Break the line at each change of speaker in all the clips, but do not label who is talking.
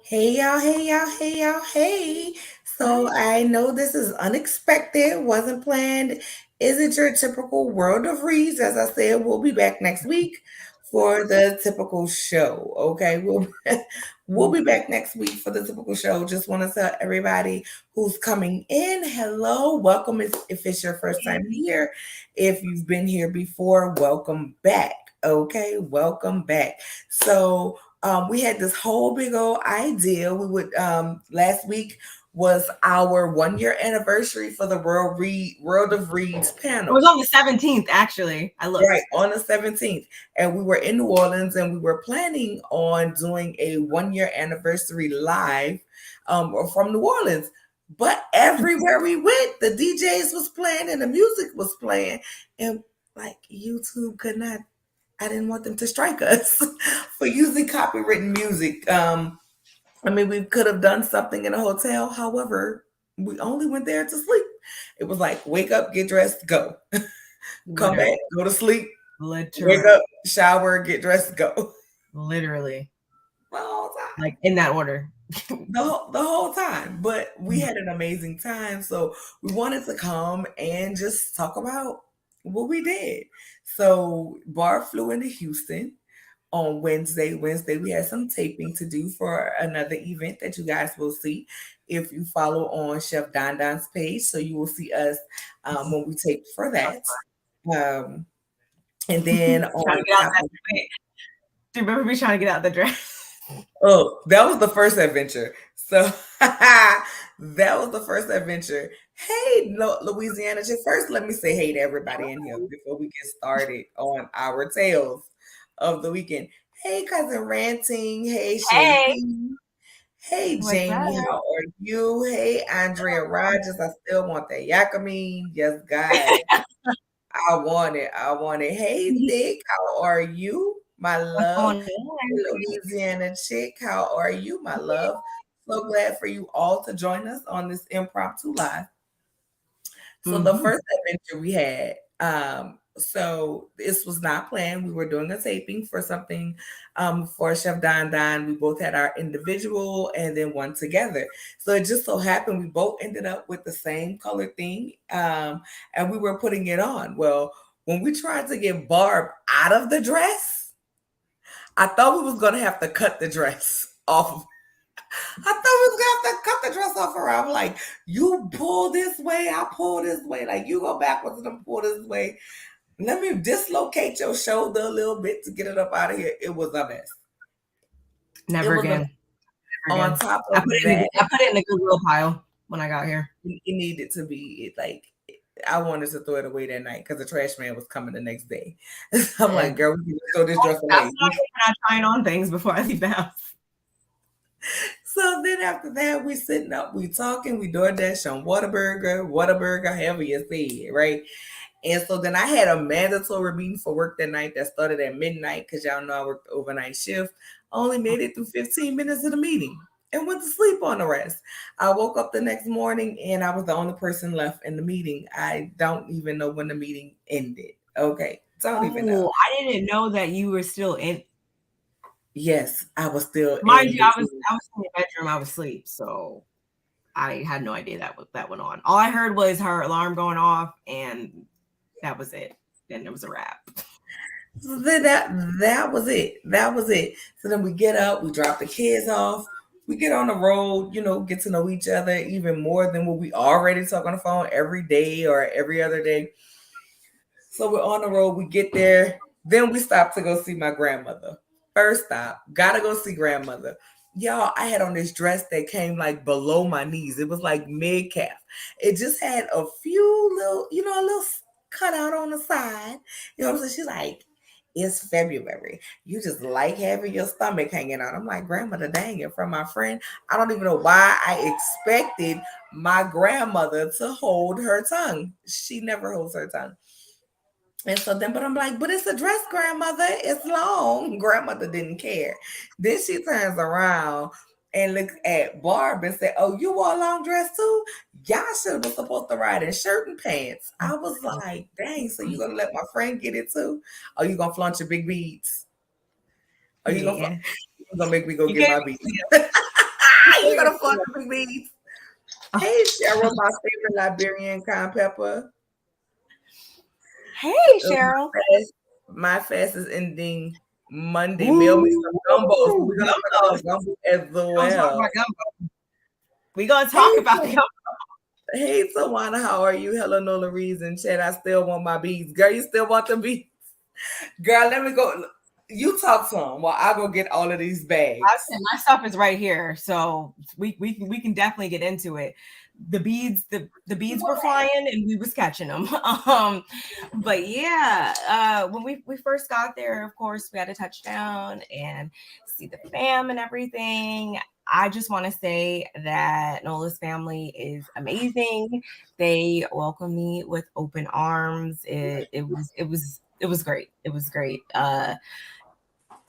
Hey y'all, hey y'all, hey y'all, hey. So
Hi.
I know this is unexpected, wasn't planned. Isn't your typical world of reads? As I said, we'll be back next week for the typical show. Okay, we'll be back next week for the typical show. Just want to tell everybody who's coming in, hello, welcome if it's your first time here. If you've been here before, welcome back. Okay, welcome back. We had this whole big old idea. We would last week was our 1 year anniversary for the World of Reads
It was
panel.
on the 17th, actually. I
Right,
looked.
on the 17th. And we were in New Orleans and we were planning on doing a 1 year anniversary live from New Orleans. But everywhere we went, the DJs was playing and the music was playing. And like YouTube could not, I didn't want them to strike us for using copywritten music. I mean, we could have done something in a hotel. However, we only went there to sleep. It was like, wake up, get dressed, go. Come
Literally.
back, go to sleep, wake
Literally.
up, shower, get dressed, go.
Literally.
The whole time.
Like in that order.
The whole time. But we had an amazing time. So we wanted to come and just talk about what we did. So Barb flew into Houston on Wednesday. Wednesday, we had some taping to do for another event that you guys will see if you follow on Chef Don Don's page. So you will see us when we tape for that. Um, and then
Trying to
on
get out
top
that
of
wait, do you remember me trying to get out the dress?
oh, that was the first adventure. So that was the first adventure. Hey, Louisiana. Just first, let me say hey to everybody in here before we get started on our tales of the weekend. Hey, cousin Ranting. Hey, Shay
Hey.
P. Hey,
What's
Jamie.
up?
How are you? Hey, Andrea Rogers. I still want that Yakamine. Yes, God. I want it. I want it. Hey, Thick. How are you, my
What's
love?
going on?
Louisiana chick. How are you, my love? So glad for you all to join us on this impromptu live. So the
Mm-hmm.
first adventure we had, so this was not planned. We were doing a taping for something for Chef Don Don. We both had our individual and then one together. So it just so happened we both ended up with the same color thing, and we were putting it on. Well, when we tried to get Barb out of the dress, I thought we was gonna have to cut the dress off of. I thought we was gonna have to cut the dress off her. I'm like, you pull this way, I pull this way. Like you go backwards and I pull this way. Let me dislocate your shoulder a little bit to get it up out of here. It was a mess. It
Never
was a
again.
mess.
Never
On
again.
top
I
of
put it in
that,
the I put it in the Goodwill pile when I got here.
it needed to be like I wanted to throw it away that night because the trash man was coming the next day. I'm
Yeah.
like, girl, we can just throw this dress
That's
away.
what I do when I'm trying on things before I leave the house.
So then after that, we sitting up, we talking, we DoorDash on Whataburger, however you say it, right? And so then I had a mandatory meeting for work that night that started at midnight because y'all know I worked the overnight shift. I only made it through 15 minutes of the meeting and went to sleep on the rest. I woke up the next morning and I was the only person left in the meeting. I don't even know when the meeting ended. Okay. Don't even know.
Oh, I didn't know that you were still in.
Yes, I was still
Mind
in
you, I was
between.
I was in the bedroom. I was asleep, so I had no idea that went on. All I heard was her alarm going off, and that was it. Then it was a wrap.
So then that was it. That was it. So then we get up, we drop the kids off, we get on the road, get to know each other even more than what we already talk on the phone every day or every other day. So we're on the road, we get there, then we stop to go see my grandmother. First stop, gotta go see grandmother. Y'all, I had on this dress that came like below my knees. It was like mid calf. It just had a few little, a little cutout on the side. You know what I'm saying? She's like, it's February. You just like having your stomach hanging out. I'm like, grandmother, dang it, from my friend. I don't even know why I expected my grandmother to hold her tongue. She never holds her tongue. And so then, but I'm like, but it's a dress, grandmother. It's long. Grandmother didn't care. Then she turns around and looks at Barb and said, oh, you wore a long dress too? Y'all should have supposed to ride in shirt and pants. I was like, dang, so you gonna let my friend get it too? Or you gonna flaunt your big beads? Are you
Yeah,
gonna make me go
you
get
can't
my
be
beads?
clear.
we're gonna fund the big beats. Hey, Cheryl, my favorite Liberian cotton pepper.
Hey, Cheryl.
My fast is ending Monday.
Ooh,
Mail me some gumbo. So we're gonna
gumbo.
talk about gumbo as well.
We're gonna talk about gumbo.
Hey, Tawana, how are you? Hello, Nola Reason. Chat, I still want my beads. Girl, you still want the beads? Girl, let me go. You talk some while I go get all of these bags.
My stuff is right here, so we can definitely get into it. The beads were flying and we was catching them. But yeah, when we first got there, of course, we had to touch down and see the fam and everything. I just want to say that Nola's family is amazing. They welcomed me with open arms. It was great. It was great.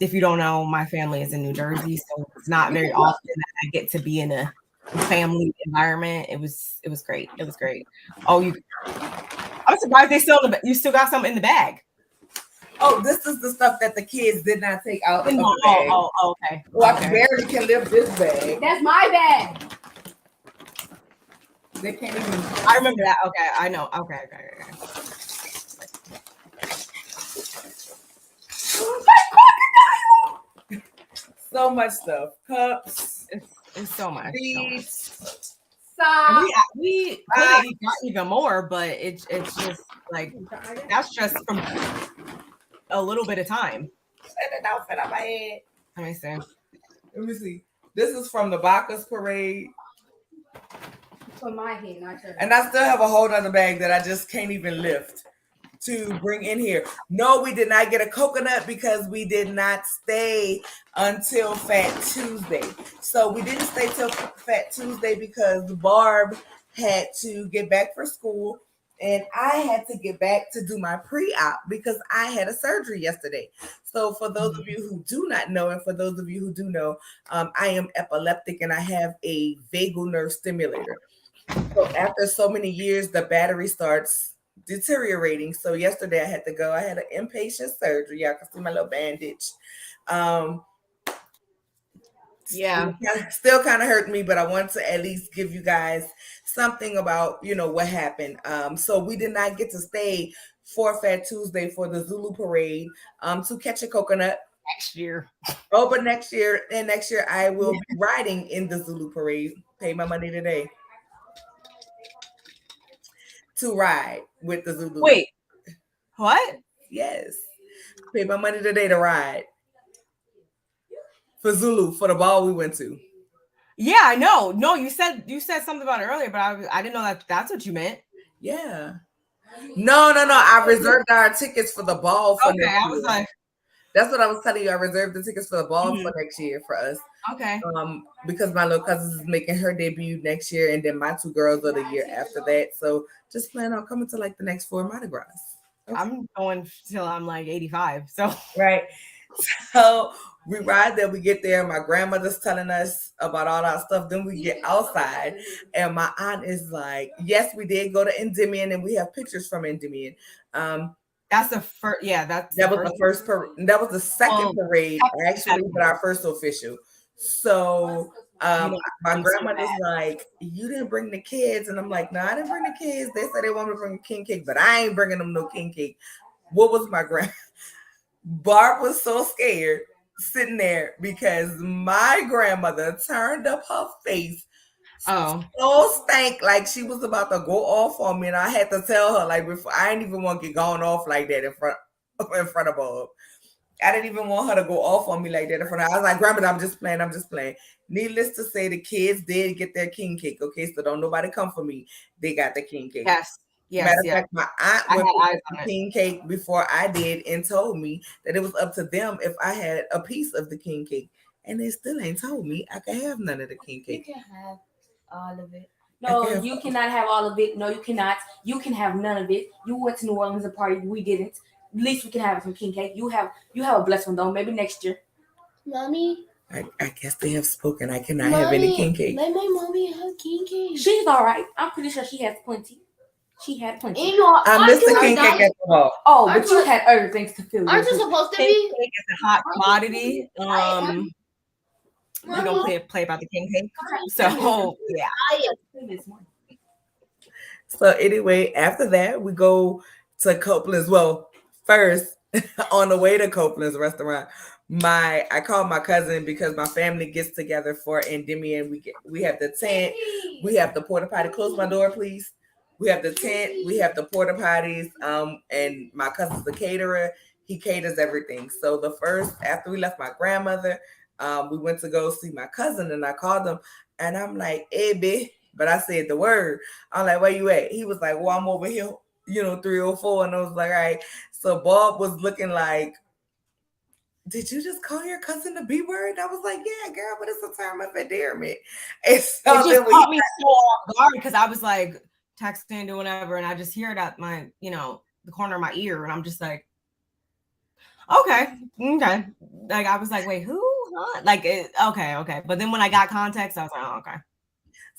If you don't know, my family is in New Jersey, so it's not very often that I get to be in a family environment. It was great. It was great. Oh, I'm surprised you still got something in the bag.
Oh, this is the stuff that the kids did not take out of the bag.
Oh, okay.
Well, I barely can lift this bag.
That's my bag.
They can't even.
I remember that. Okay, I know. Okay.
So much stuff. Cups.
It's so much.
Beads.
We could have got even more, but it's just like that's just from a little bit of time.
Let it out fit on my head.
Let me see.
This is from the Bacchus parade.
For my head, not yours.
And I still have a whole other bag that I just can't even lift to bring in here. No, we did not get a coconut because we did not stay until Fat Tuesday. So we didn't stay till Fat Tuesday because Barb had to get back for school and I had to get back to do my pre-op because I had a surgery yesterday. So for those of you who do not know, and for those of you who do know, I am epileptic and I have a vagal nerve stimulator. So after so many years, the battery starts deteriorating. So yesterday I had to go. I had an inpatient surgery. Y'all can see my little bandage.
Yeah,
still kind of hurt me, but I want to at least give you guys something about what happened. So we did not get to stay for Fat Tuesday for the Zulu parade to catch a coconut
next year.
Oh, but next year I will be riding in the Zulu parade. Pay my money today to ride with the Zulu.
Wait, what?
Yes, pay my money today to ride for Zulu for the ball we went to.
Yeah, I know. No, you said something about it earlier, but I didn't know that's what you meant.
Yeah. No. I reserved our tickets for the ball for next year.
I was like,
that's what I was telling you. I reserved the tickets for the ball for next year for us.
Okay.
Because my little cousin is making her debut next year, and then my two girls are the year after that. So just plan on coming to like the next 4 Mardi Gras.
Okay. I'm going till I'm like 85. So
right. So we ride there, we get there. My grandmother's telling us about all that stuff. Then we get outside, and my aunt is like, "Yes, we did go to Endymion, and we have pictures from Endymion."
That's the first. Yeah, that
was the first. That was the second parade, actually, but our first official. So my grandmother's like, "You didn't bring the kids," and I'm like, "No, I didn't bring the kids. They said they wanted to bring a king cake, but I ain't bringing them no king cake." What was my grand? Barb was so scared sitting there because my grandmother turned up her face. So stank like she was about to go off on me, and I had to tell her like before I didn't even want to get gone off like that in front of Barb. I didn't even want her to go off on me like that in front of her. I was like, "Grandmother, I'm just playing." Needless to say, the kids did get their king cake. Okay, so don't nobody come for me. They got the king cake.
Yes.
Matter of fact, my aunt went for the king cake before I did and told me that it was up to them if I had a piece of the king cake. And they still ain't told me I could have none of the king cake.
You can have all of it. No, you cannot have all of it. No, you cannot. You can have none of it. You went to New Orleans and party. We didn't. At least we can have some king cake. You have a blessed one though. Maybe next year.
Mommy.
I guess they have spoken. I cannot have any king cake.
Let my mommy have king cake.
She's all right. I'm pretty sure she has plenty. She had plenty.
I missed the king cake at the ball.
Oh, but you had other things to fill.
Aren't you supposed to be?
King cake is a hot commodity. We don't play about the king cake. So yeah.
So anyway, after that, we go to Copeland's. Well, first on the way to Copeland's restaurant, I called my cousin because my family gets together for Endymion. We have the tent, we have the porta potty. Close my door, please. We have the tent, we have the porta potties. And my cousin's the caterer. He caters everything. So the first after we left my grandmother, we went to go see my cousin, and I called him, and I'm like, "Hey, B," but I said the word. I'm like, "Where you at?" He was like, "Well, I'm over here, 304." And I was like, "All right." So Bob was looking like, "Did you just call your cousin the B word?" And I was like, "Yeah, girl, but it's a term of endearment." And
It
so
just
then
caught me so off guard because I was like texting or whatever, and I just hear it at my, the corner of my ear, and I'm just like, okay. Like I was like, wait, who? Huh? Like, okay. But then when I got context, I was like, oh, okay.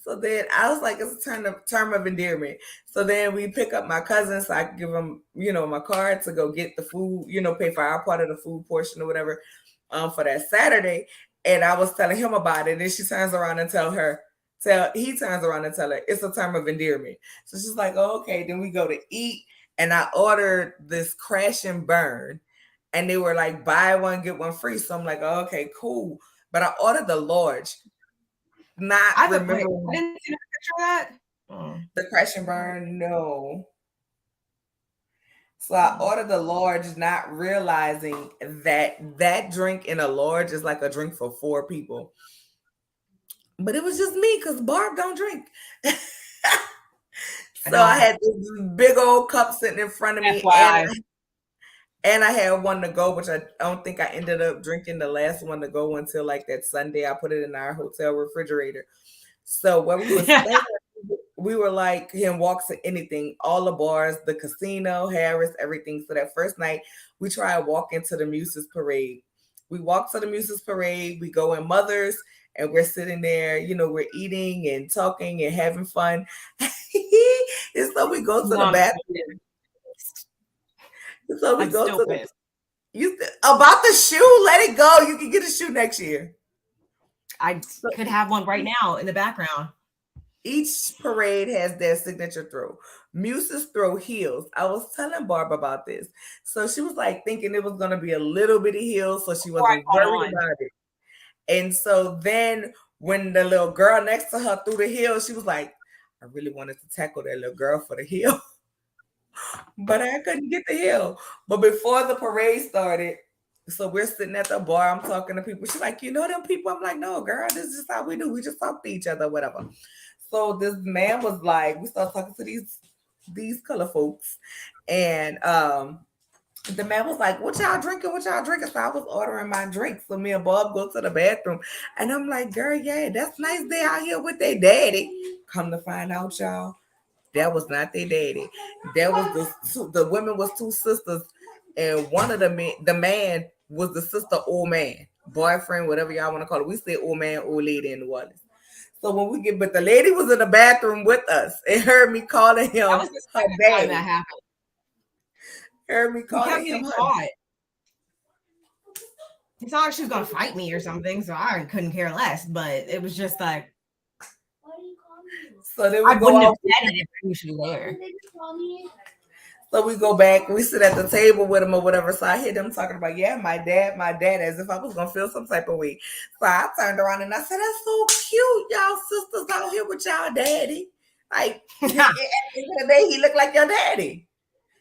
So then I was like, it's a term of endearment. So then we pick up my cousin, so I can give him, my card to go get the food, pay for our part of the food portion or whatever, for that Saturday. And I was telling him about it, and then she turns around and he turns around and tell her it's a term of endearment. So she's like, oh, okay. Then we go to eat, and I ordered this crash and burn, and they were like buy one get one free. So I'm like, oh, okay, cool. But I ordered the large. Not remembering.
I didn't see a picture of that.
The crash and burn, no. So I ordered the large, not realizing that drink in a large is like a drink for 4 people. But it was just me because Barb don't drink. So I had this big old cup sitting in front of me, and I had one to go, which I don't think I ended up drinking the last one to go until like that Sunday. I put it in our hotel refrigerator. So when we were staying, we were like him walks to anything, all the bars, the casino, Harris, everything. So that first night, we tried walking to the Muses Parade. We walk to the Muses Parade. We go in Mothers, and we're sitting there, we're eating and talking and having fun. And so we go to the bathroom. So we go to about the shoe. Let it go. You can get a shoe next year.
I could have one right now in the background.
Each parade has their signature throw. Muses throw heels. I was telling Barb about this. So she was like thinking it was going to be a little bitty heel, so she wasn't worried about it. And so then when the little girl next to her threw the heel, she was like, I really wanted to tackle that little girl for the heel. But I couldn't get the heel. But before the parade started, so we're sitting at the bar, I'm talking to people. She's like, you know them people? I'm like, no, girl, this is just how we do. We just talk to each other, whatever. So this man was like, we started talking to these color folks. And the man was like, what y'all drinking? What y'all drinking? So I was ordering my drink. So me and Bob go to the bathroom. And I'm like, girl, yeah, that's nice. They out here with their daddy. Come to find out, y'all, that was not their daddy. That was the women was 2 sisters. And one of the man was the sister old man, boyfriend, whatever y'all want to call it. We say old man, old lady in New Orleans. So when we but the lady was in the bathroom with us and heard me calling him
her daddy. That happened.
Heard me calling him her.
It's not like she was gonna fight me or something, so I couldn't care less. But it was just like,
so then
I wouldn't have said it if we should there.
So we go back, we sit at the table with him or whatever. So I hear them talking about, yeah, my dad, as if I was gonna feel some type of way. So I turned around and I said, that's so cute, y'all sisters out here with y'all daddy. Like at the end of the day, he looked like your daddy.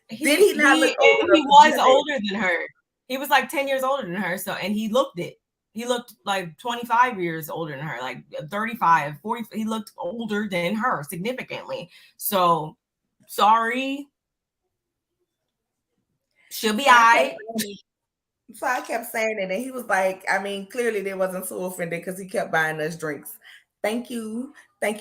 Did he not look older?
He was older than her. He was like 10 years older than her. So, and he looked it. He looked like 25 years older than her, like 35, 40. He looked older than her significantly. So, sorry. She'll be all right.
So I kept saying it, and he was like, I mean, clearly they wasn't so offended because he kept buying us drinks. Thank you,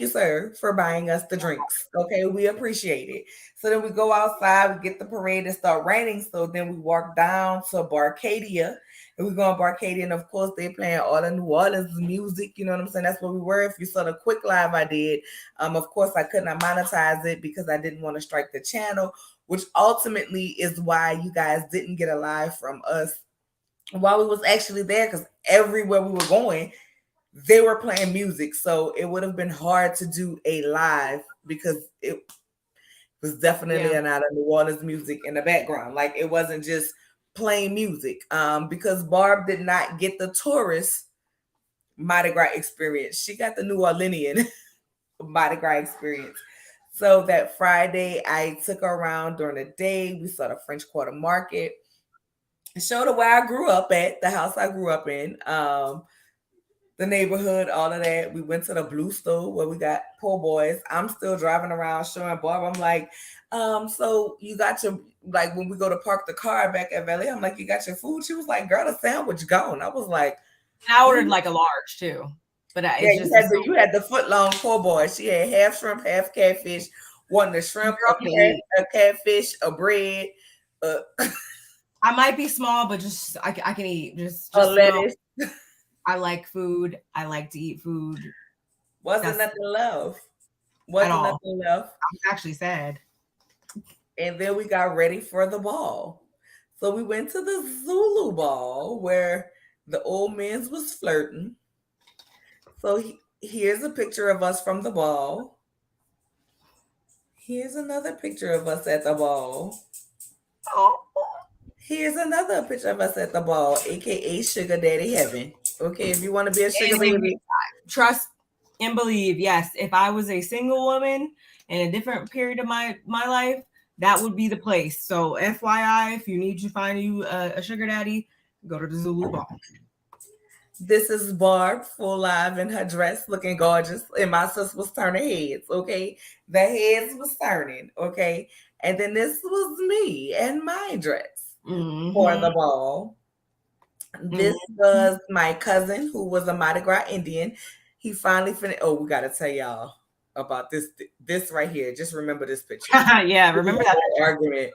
sir, for buying us the drinks. Okay, we appreciate it. So then we go outside, we get the parade, and start raining. So then we walk down to Barcadia, and we go on Barcadia, and of course they playing all the New Orleans music. You know what I'm saying? That's where we were. If you saw the quick live I did, of course I could not monetize it because I didn't want to strike the channel, which ultimately is why you guys didn't get a live from us while we was actually there, because everywhere we were going, they were playing music, so it would have been hard to do a live because it was definitely
Yeah.
a lot of New Orleans music in the background. Like it wasn't just plain music. Because Barb did not get the tourist Mardi Gras experience. She got the New Orleanian Mardi Gras experience. So that Friday, I took her around during the day. We saw the French Quarter Market. Showed her where I grew up at, the house I grew up in, the neighborhood, all of that. We went to the Blue Store where we got poor boys. I'm still driving around showing Barb. I'm like, so you got your, like when we go to park the car back at Valley, I'm like, you got your food? She was like, girl, the sandwich gone. I was like,
I ordered like a large too, but
yeah,
it's just
you had the foot long poor boy. She had half shrimp, half catfish, one the shrimp, a catfish, a bread,
I might be small, but just I can eat. Just
a lettuce.
I like food. I like to eat food.
Wasn't nothing left. Wasn't nothing left.
I'm actually sad.
And then we got ready for the ball. So we went to the Zulu ball where the old men's was flirting. So here's a picture of us from the ball. Here's another picture of us at the ball.
Oh.
Here's another picture of us at the ball, aka Sugar Daddy Heaven. Okay, if you want to be a sugar baby,
trust and believe. Yes, if I was a single woman in a different period of my life, that would be the place. So, FYI, if you need to find you a sugar daddy, go to the Zulu ball.
This is Barb, full live in her dress, looking gorgeous, and my sister was turning heads. Okay, the heads was turning. Okay, and then this was me and my dress. For the ball. This was my cousin who was a Mardi Gras Indian. He finally finished. Oh, we got to tell y'all about this right here. Just remember this picture.
Yeah, remember that
argument.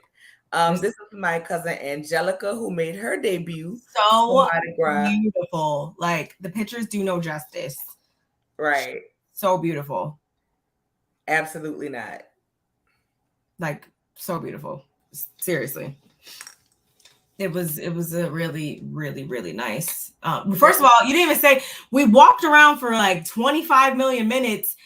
This is my cousin Angelica who made her debut.
So beautiful. Like the pictures do no justice.
Right.
So beautiful.
Absolutely not.
Like so beautiful. Seriously. It was a really, really, really nice. First of all, you didn't even say we walked around for like 25 million minutes,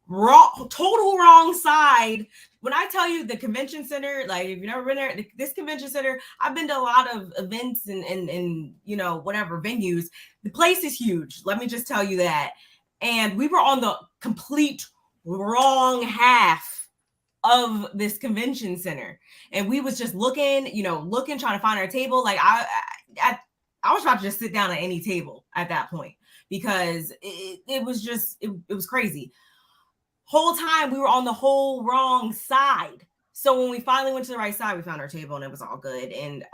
total wrong side. When I tell you the convention center, like if you've never been there, this convention center, I've been to a lot of events and you know, whatever venues. The place is huge. Let me just tell you that. And we were on the complete wrong half of this convention center, and we was just looking, trying to find our table. Like I was about to just sit down at any table at that point because it was just it was crazy. Whole time we were on the whole wrong side. So when we finally went to the right side, we found our table and it was all good. And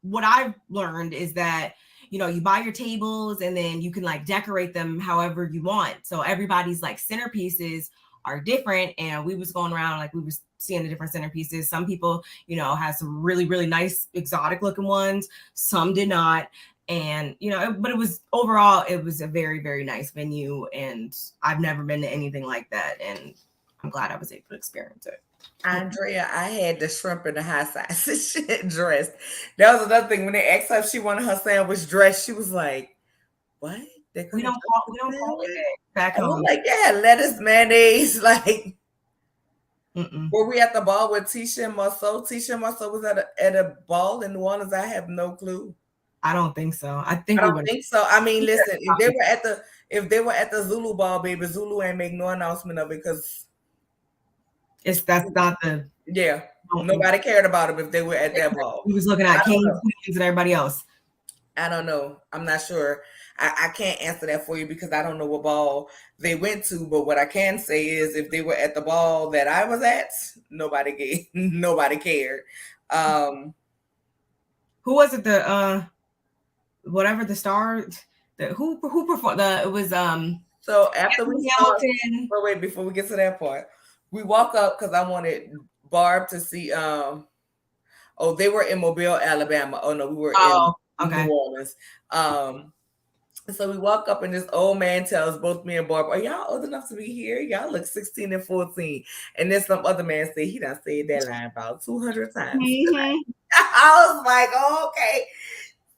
what I've learned is that you buy your tables and then you can like decorate them however you want. So everybody's like centerpieces are different, and we was going around like we was seeing the different centerpieces. Some people had some really, really nice exotic looking ones, some did not. And but it was overall it was a very, very nice venue, and I've never been to anything like that, and I'm glad I was able to experience it.
Andrea, I had the shrimp in the high size shit dressed. That was another thing. When they asked her if she wanted her sandwich dressed, she was like, what?
We don't call it back home.
Like, yeah, lettuce, mayonnaise. Like, were we at the ball with Tisha and Marceau? Tisha and Marceau was at a ball in New Orleans. I have no clue.
I don't think so. I
don't think so. I mean, listen, if they were at the Zulu ball, baby, Zulu ain't make no announcement of it because
that's not the
nobody cared about them if they were at that ball.
He was looking at Kings, Queens, and everybody else.
I don't know. I'm not sure. I can't answer that for you because I don't know what ball they went to. But what I can say is if they were at the ball that I was at, nobody cared.
Who was it? The whatever the star, who performed? It was
So after we Hamilton. Wait, before we get to that part, we walk up because I wanted Barb to see. They were in Mobile, Alabama. Oh no, we were in New Orleans. So we walk up and this old man tells both me and Barb, "Are y'all old enough to be here? Y'all look 16 and 14." And then some other man said he done said that line about 200 times. I was like, oh, okay.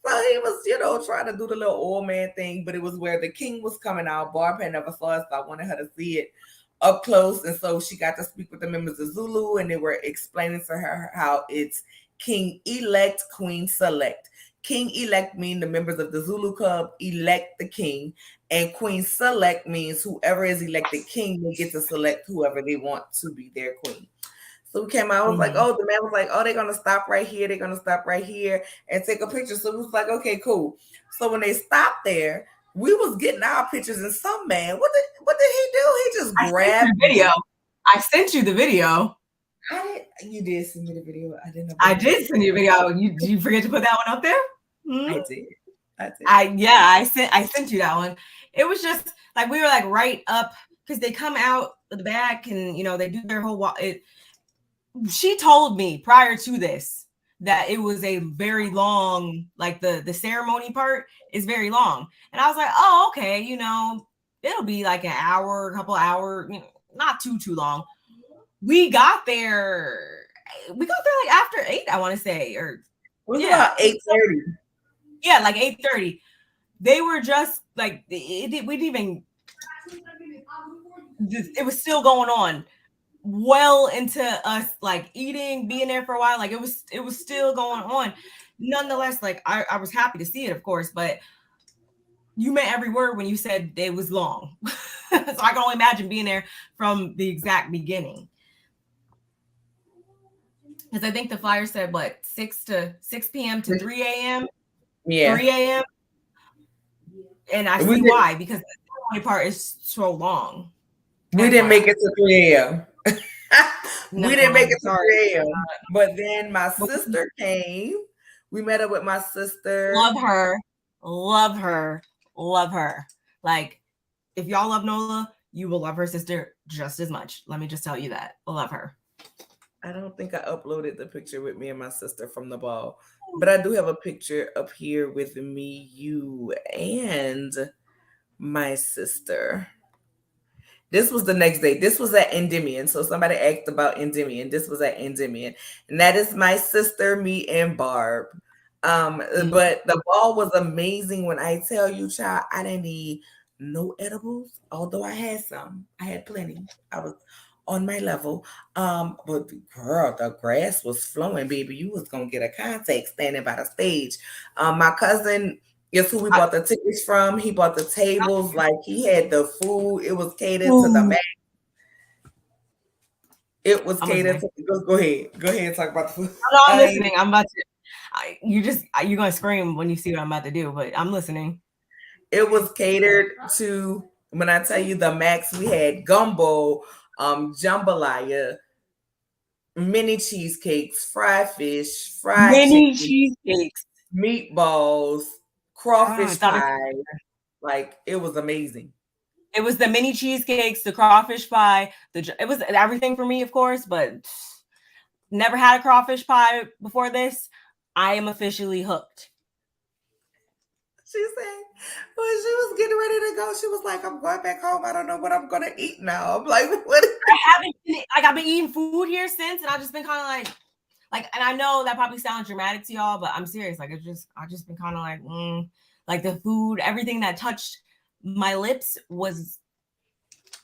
So he was, trying to do the little old man thing, but it was where the king was coming out. Barb had never saw it, so I wanted her to see it up close. And so she got to speak with the members of Zulu, and they were explaining to her how it's king elect, queen select. King elect means the members of the Zulu club elect the king, and queen select means whoever is elected king, they get to select whoever they want to be their queen. So we came out, I was like, oh, the man was like, oh, they're gonna stop right here, they're gonna stop right here and take a picture. So it was like, okay, cool. So when they stopped there, we was getting our pictures, and some man, what did he do? He just grabbed
the video. I sent you the video.
You did send me the video. I didn't know.
I did send you a video. Did you forget to put that one up there?
I did.
I sent you that one. It was just like we were like right up because they come out the back and they do their whole walk. She told me prior to this that it was a very long, like the ceremony part is very long. And I was like, oh, okay, it'll be like an hour, a couple hours, not too long. We got there like after 8, I want to say, or
it was about 8:30.
Yeah, like 8:30. They were just like we didn't even. It was still going on well into us like eating, being there for a while. Like it was still going on. Nonetheless, like I was happy to see it, of course, but you meant every word when you said it was long. So I can only imagine being there from the exact beginning. Because I think the flyer said what 6 p.m. to 3 a.m.
Yeah,
3 a.m. And I see why, because the ceremony part is so long.
We didn't make it to 3 a.m. We didn't make it to 3 a.m. But then my sister came. We met up with my sister.
Love her. Like, if y'all love Nola, you will love her sister just as much. Let me just tell you that. I love her.
I don't think I uploaded the picture with me and my sister from the ball, but I do have a picture up here with me, you, and my sister. This was the next day. This was at Endymion. So somebody asked about Endymion. This was at Endymion. And that is my sister, me, and Barb. But the ball was amazing. When I tell you, child, I didn't need no edibles, although I had some. I had plenty. I was on my level. But girl, the grass was flowing, baby. You was gonna get a contact standing by the stage. My cousin, guess who we bought the tickets from? He bought the tables, like he had the food. It was catered to the max. It was catered to go ahead. Go ahead and talk about the food.
I'm listening. I'm about to you're gonna scream when you see what I'm about to do, but I'm listening.
It was catered to, when I tell you the max, we had gumbo, jambalaya, mini cheesecakes, fried fish, fried
mini
chicken,
cheesecakes,
meatballs, crawfish pie. Like, it was amazing.
It was the mini cheesecakes, the crawfish pie. It was everything for me, of course, but never had a crawfish pie before this. I am officially hooked.
She said, when she was getting ready to go, she was like, I'm going back home. I don't know what I'm going to eat now. I'm like, what?
I've been eating food here since, and I've just been kind of like, and I know that probably sounds dramatic to y'all, but I'm serious. Like, I've just been kind of like the food, everything that touched my lips was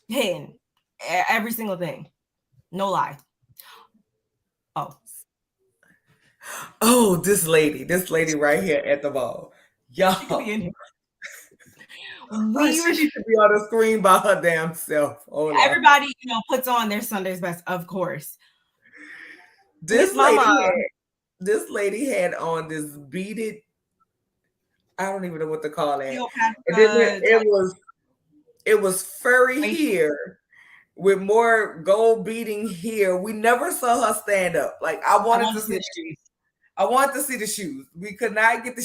hitting. Every single thing. No lie.
Oh, this lady right here at the ball. Y'all. She needs to be on the screen by her damn self.
Everybody, puts on their Sunday's best, of course.
This lady had on this beaded, I don't even know what to call it. It was furry hair with more gold beading here. We never saw her stand up. Like, I wanted to see the shoes. I wanted to see the shoes. We could not get the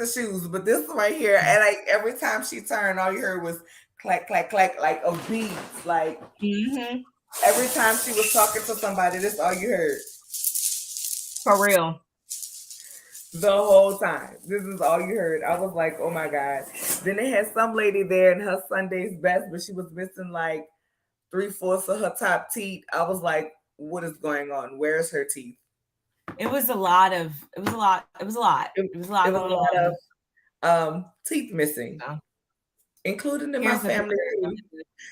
shoes, but this right here, and like every time she turned, all you heard was clack, clack, clack, like of beads. Like every time she was talking to somebody, this all you heard.
For real.
The whole time. This is all you heard. I was like, oh my God. Then they had some lady there in her Sunday's best, but she was missing like 3/4 of her top teeth. I was like, what is going on? Where's her teeth?
It was a lot. It was a lot
It
going
was a lot
on.
of teeth missing,
So,
including in my
here's the
family
picture of
too.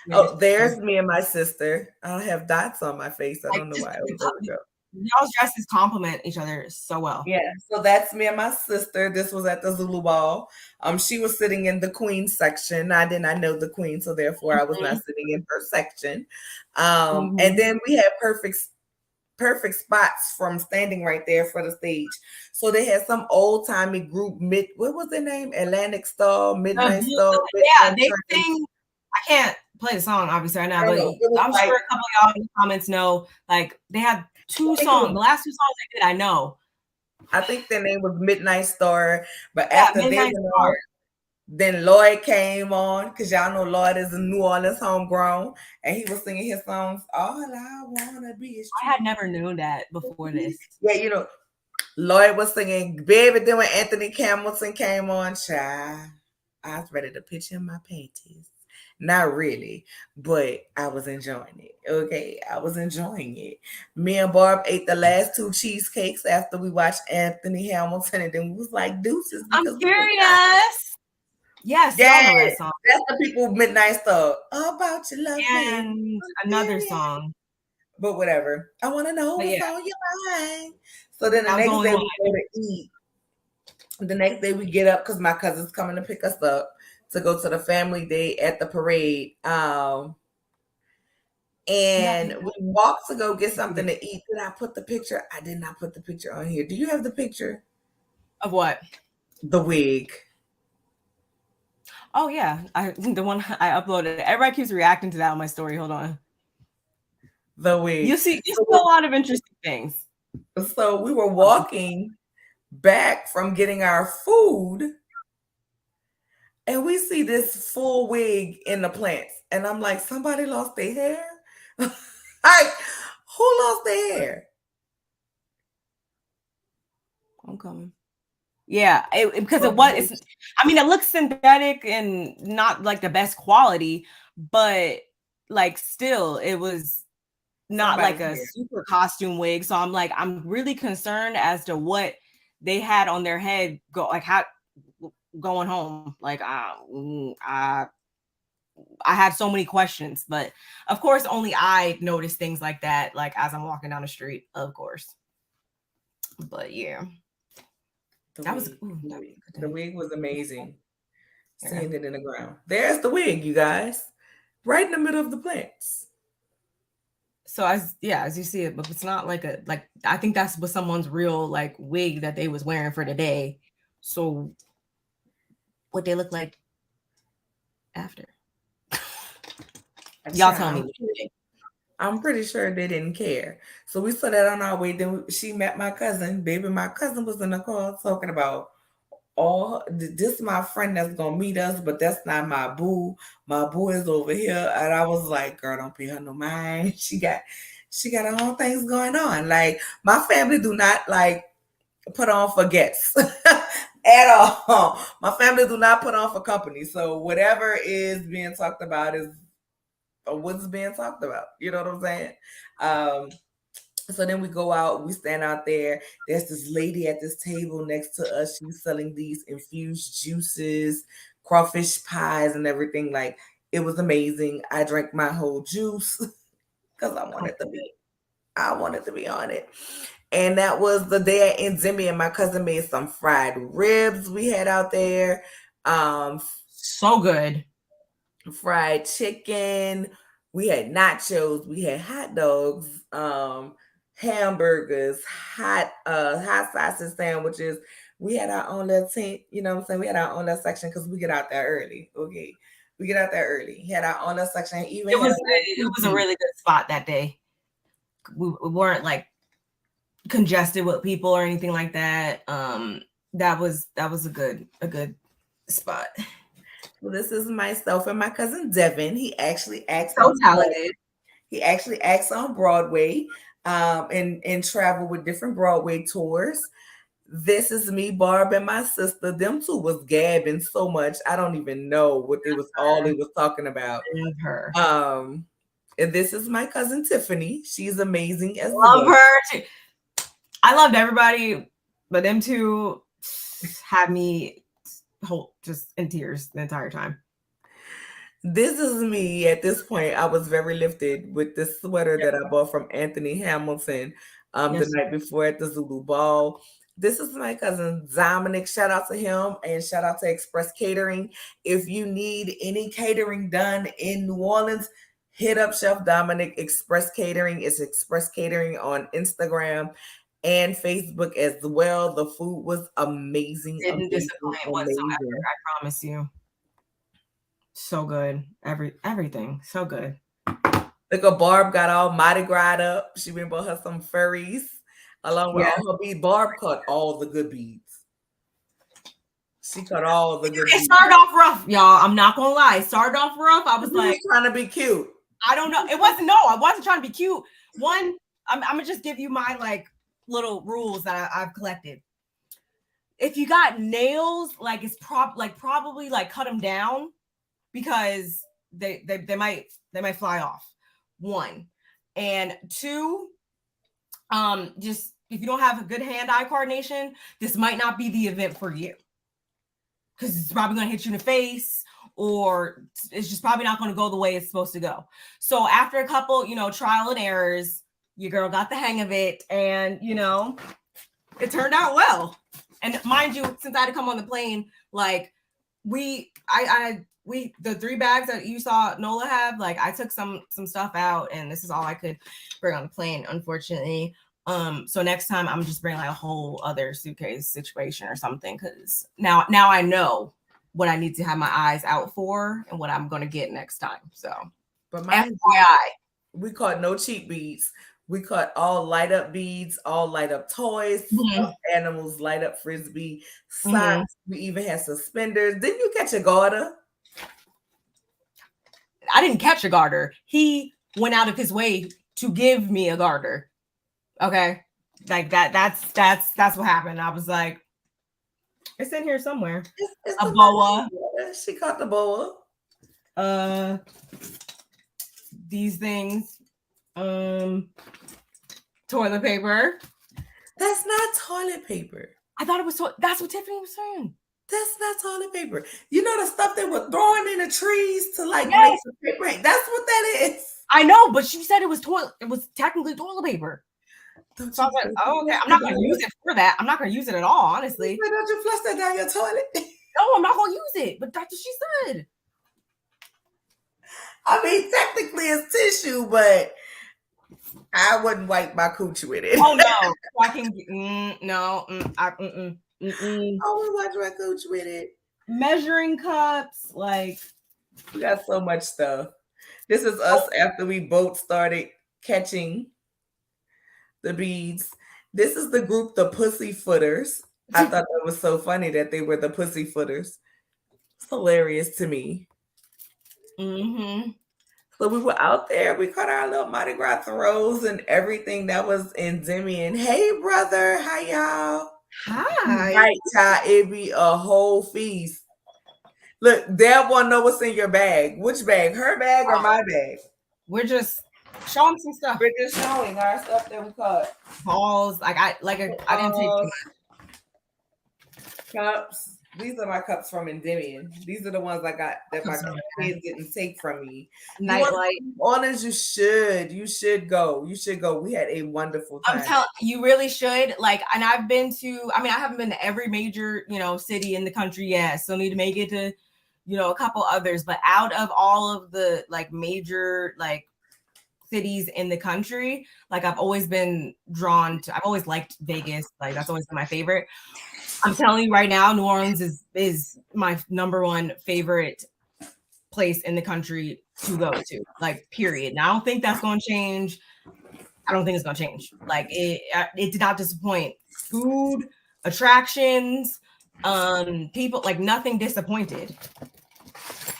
the
Oh,
sister.
there's me and my sister. I have dots on my face. I
Like,
don't know
just
why. Oh, there we go.
y'all's dresses complement each other so well.
Yeah, so that's me and my sister. This was at the Zulu Ball. She was sitting in the queen section. I did not know the queen, so therefore I was not sitting in her section. And then we had perfect spots from standing right there for the stage. So they had some old timey group what was their name? Atlantic Star, Midnight Star,
Yeah,
Midnight
they
Train.
sing. I can't play the song obviously right now,
No,
but
no, it was
I'm
like,
sure a couple of y'all in the comments know. Like they had two songs. The last two songs they did, I know.
I think their name was Midnight Star, but
Yeah,
after they
Midnight
went
Star.
on, then Lloyd came on because y'all know Lloyd is a New Orleans homegrown, and he was singing his songs. All I wanna be is
I had never known that before this.
Yeah, you know, Lloyd was singing Baby. Then when Anthony Hamilton came on, child, I was ready to pitch in my panties. Not really, but I was enjoying it. Okay, I was enjoying it. Me and Barb ate the last two cheesecakes after we watched Anthony Hamilton, and then we was like deuces
I'm
because we was
curious. Yes, y'all know
Yes,
that song.
that's the people Midnight Star. All about your love, baby.
And another song.
But whatever. I want to know
But
what's
yeah,
on your mind. So then the
that was the
next
only
day
one.
we go to eat. The next day we get up because my cousin's coming to pick us up to go to the family day at the parade. And we walked to go get something to eat. Did I put the picture? I did not put the picture on here. Do you have the picture?
Of what?
The wig.
Oh yeah, the one I uploaded. Everybody keeps reacting to that on my story. Hold on.
The wig.
You see a lot of interesting things.
So we were walking back from getting our food, and we see this full wig in the plants. And I'm like, somebody lost their hair? Like, who lost their hair?
I'm coming. Yeah, because it was. I mean, it looks synthetic and not like the best quality, but like still, it was not like a super costume wig. So I'm like, I'm really concerned as to what they had on their head going home. Like I had so many questions, but of course, only I noticed things like that. Like as I'm walking down the street, of course. But yeah.
The wig was amazing. Seeing it in the ground. There's the wig, you guys. Right in the middle of the plants.
So as you see it, but it's not like I think that's what someone's real like wig that they was wearing for the day. So what they look like after. Y'all tell me.
I'm pretty sure they didn't care. So we saw that on our way. Then she met my cousin. Baby, my cousin was in the car talking about, this is my friend that's gonna meet us, but that's not my boo. My boo is over here. And I was like, girl, don't pay her no mind. She got her own things going on. Like my family do not like put on for guests at all. My family do not put on for company. So whatever is being talked about is what's being talked about. You know what I'm saying? So then we go out, we stand out there. There's this lady at this table next to us. She's selling these infused juices, crawfish pies, and everything. Like it was amazing. I drank my whole juice because I wanted to be on it. And that was the day at Enzimi, and my cousin made some fried ribs we had out there.
So good.
Fried chicken. We had nachos. We had hot dogs. Hamburgers, hot sausage sandwiches. We had our own little tent, you know what I'm saying? We had our own little section because we get out there early. Okay. We get out there early. Had our own little section. It
was a really good spot that day. We weren't like congested with people or anything like that. That was a good spot.
Well, this is myself and my cousin Devin. He actually acts
so talented.
He actually acts on Broadway. And travel with different Broadway tours. This is me, Barb, and my sister. Them two was gabbing so much. I don't even know what they was talking about.
I love her.
And this is my cousin Tiffany. She's amazing as
love her too. I loved everybody, but them two had me just in tears the entire time.
This is me at this point. I was very lifted with this sweater that I bought from Anthony Hamilton the night before at the Zulu Ball. This is my cousin Dominic. Shout out to him and shout out to Express Catering. If you need any catering done in New Orleans, hit up Chef Dominic. Express Catering. It's Express Catering on Instagram and Facebook as well. The food was amazing.
Didn't disappoint whatsoever, I promise you. So good. Everything. So good.
Look at Barb got all Mardi Gras up. She went and bought her some furries along with all her beads. Barb cut all the good beads. She cut all the good beads.
It started off rough, y'all. I'm not gonna lie. It started off rough. I was like
trying to be cute.
I don't know. I wasn't trying to be cute. One, I'm gonna just give you my like little rules that I've collected. If you got nails, like it's probably like cut them down because they might fly off. One, and two, just if you don't have a good hand-eye coordination, this might not be the event for you because it's probably gonna hit you in the face, or it's just probably not gonna go the way it's supposed to go. So after a couple, trial and errors, your girl got the hang of it, and it turned out well. And mind you, since I had to come on the plane, like the 3 bags that you saw Nola have, like I took some stuff out, and this is all I could bring on the plane, unfortunately. So next time I'm just bringing like a whole other suitcase situation or something, because now I know what I need to have my eyes out for and what I'm gonna get next time. So,
but
FYI,
we caught no cheap beads. We caught all light up beads, all light up toys, animals, light up frisbee, socks. We even had suspenders. Didn't you catch a garter?
I didn't catch a garter. He went out of his way to give me a garter. Okay, like that's what happened. I was like, it's in here somewhere.
It's
a boa.
She caught the boa.
These things. Toilet paper.
That's not toilet paper.
I thought it was. That's what Tiffany was saying.
That's not toilet paper. You know the stuff they were throwing in the trees to like make the paper. That's what that is.
I know, but she said it was toilet. It was technically toilet paper. So I was like, oh, okay. I'm not going to use it for that. I'm not going to use it at all, honestly.
Why don't you flush that down your toilet?
No, I'm not going to use it. But that's what she said.
I mean, technically it's tissue, but I wouldn't wipe my cooch with it.
Oh no, I can. No,
I would wash my cooch with it.
Measuring cups, like
we got so much stuff. This is us after we both started catching the beads. This is the group, the Pussyfooters. I thought that was so funny that they were the Pussyfooters. It's hilarious to me. So we were out there. We caught our little Mardi Gras throws and everything that was in Endymion. Hey, brother. Hi, y'all.
Hi.
Right, child. It be a whole feast. Look, Deb want to know what's in your bag. Which bag? Her bag or my bag?
We're just showing some stuff.
We're just showing our stuff that we caught.
Balls. I didn't take too much.
Cups. These are my cups from Endymion. These are the ones I got that my kids didn't take from me.
Nightlight.
Honest, you should. You should go. You should go. We had a wonderful time.
I'm telling you, really should. Like, and I've been to. I mean, I haven't been to every major, city in the country yet. Still need to make it to, a couple others. But out of all of the like major cities in the country, like I've always been drawn to. I've always liked Vegas. Like that's always been my favorite. I'm telling you right now, New Orleans is my number one favorite place in the country to go to, like, period. And I don't think that's going to change. I don't think it's going to change. Like, it did not disappoint. Food, attractions, people, like, nothing disappointed.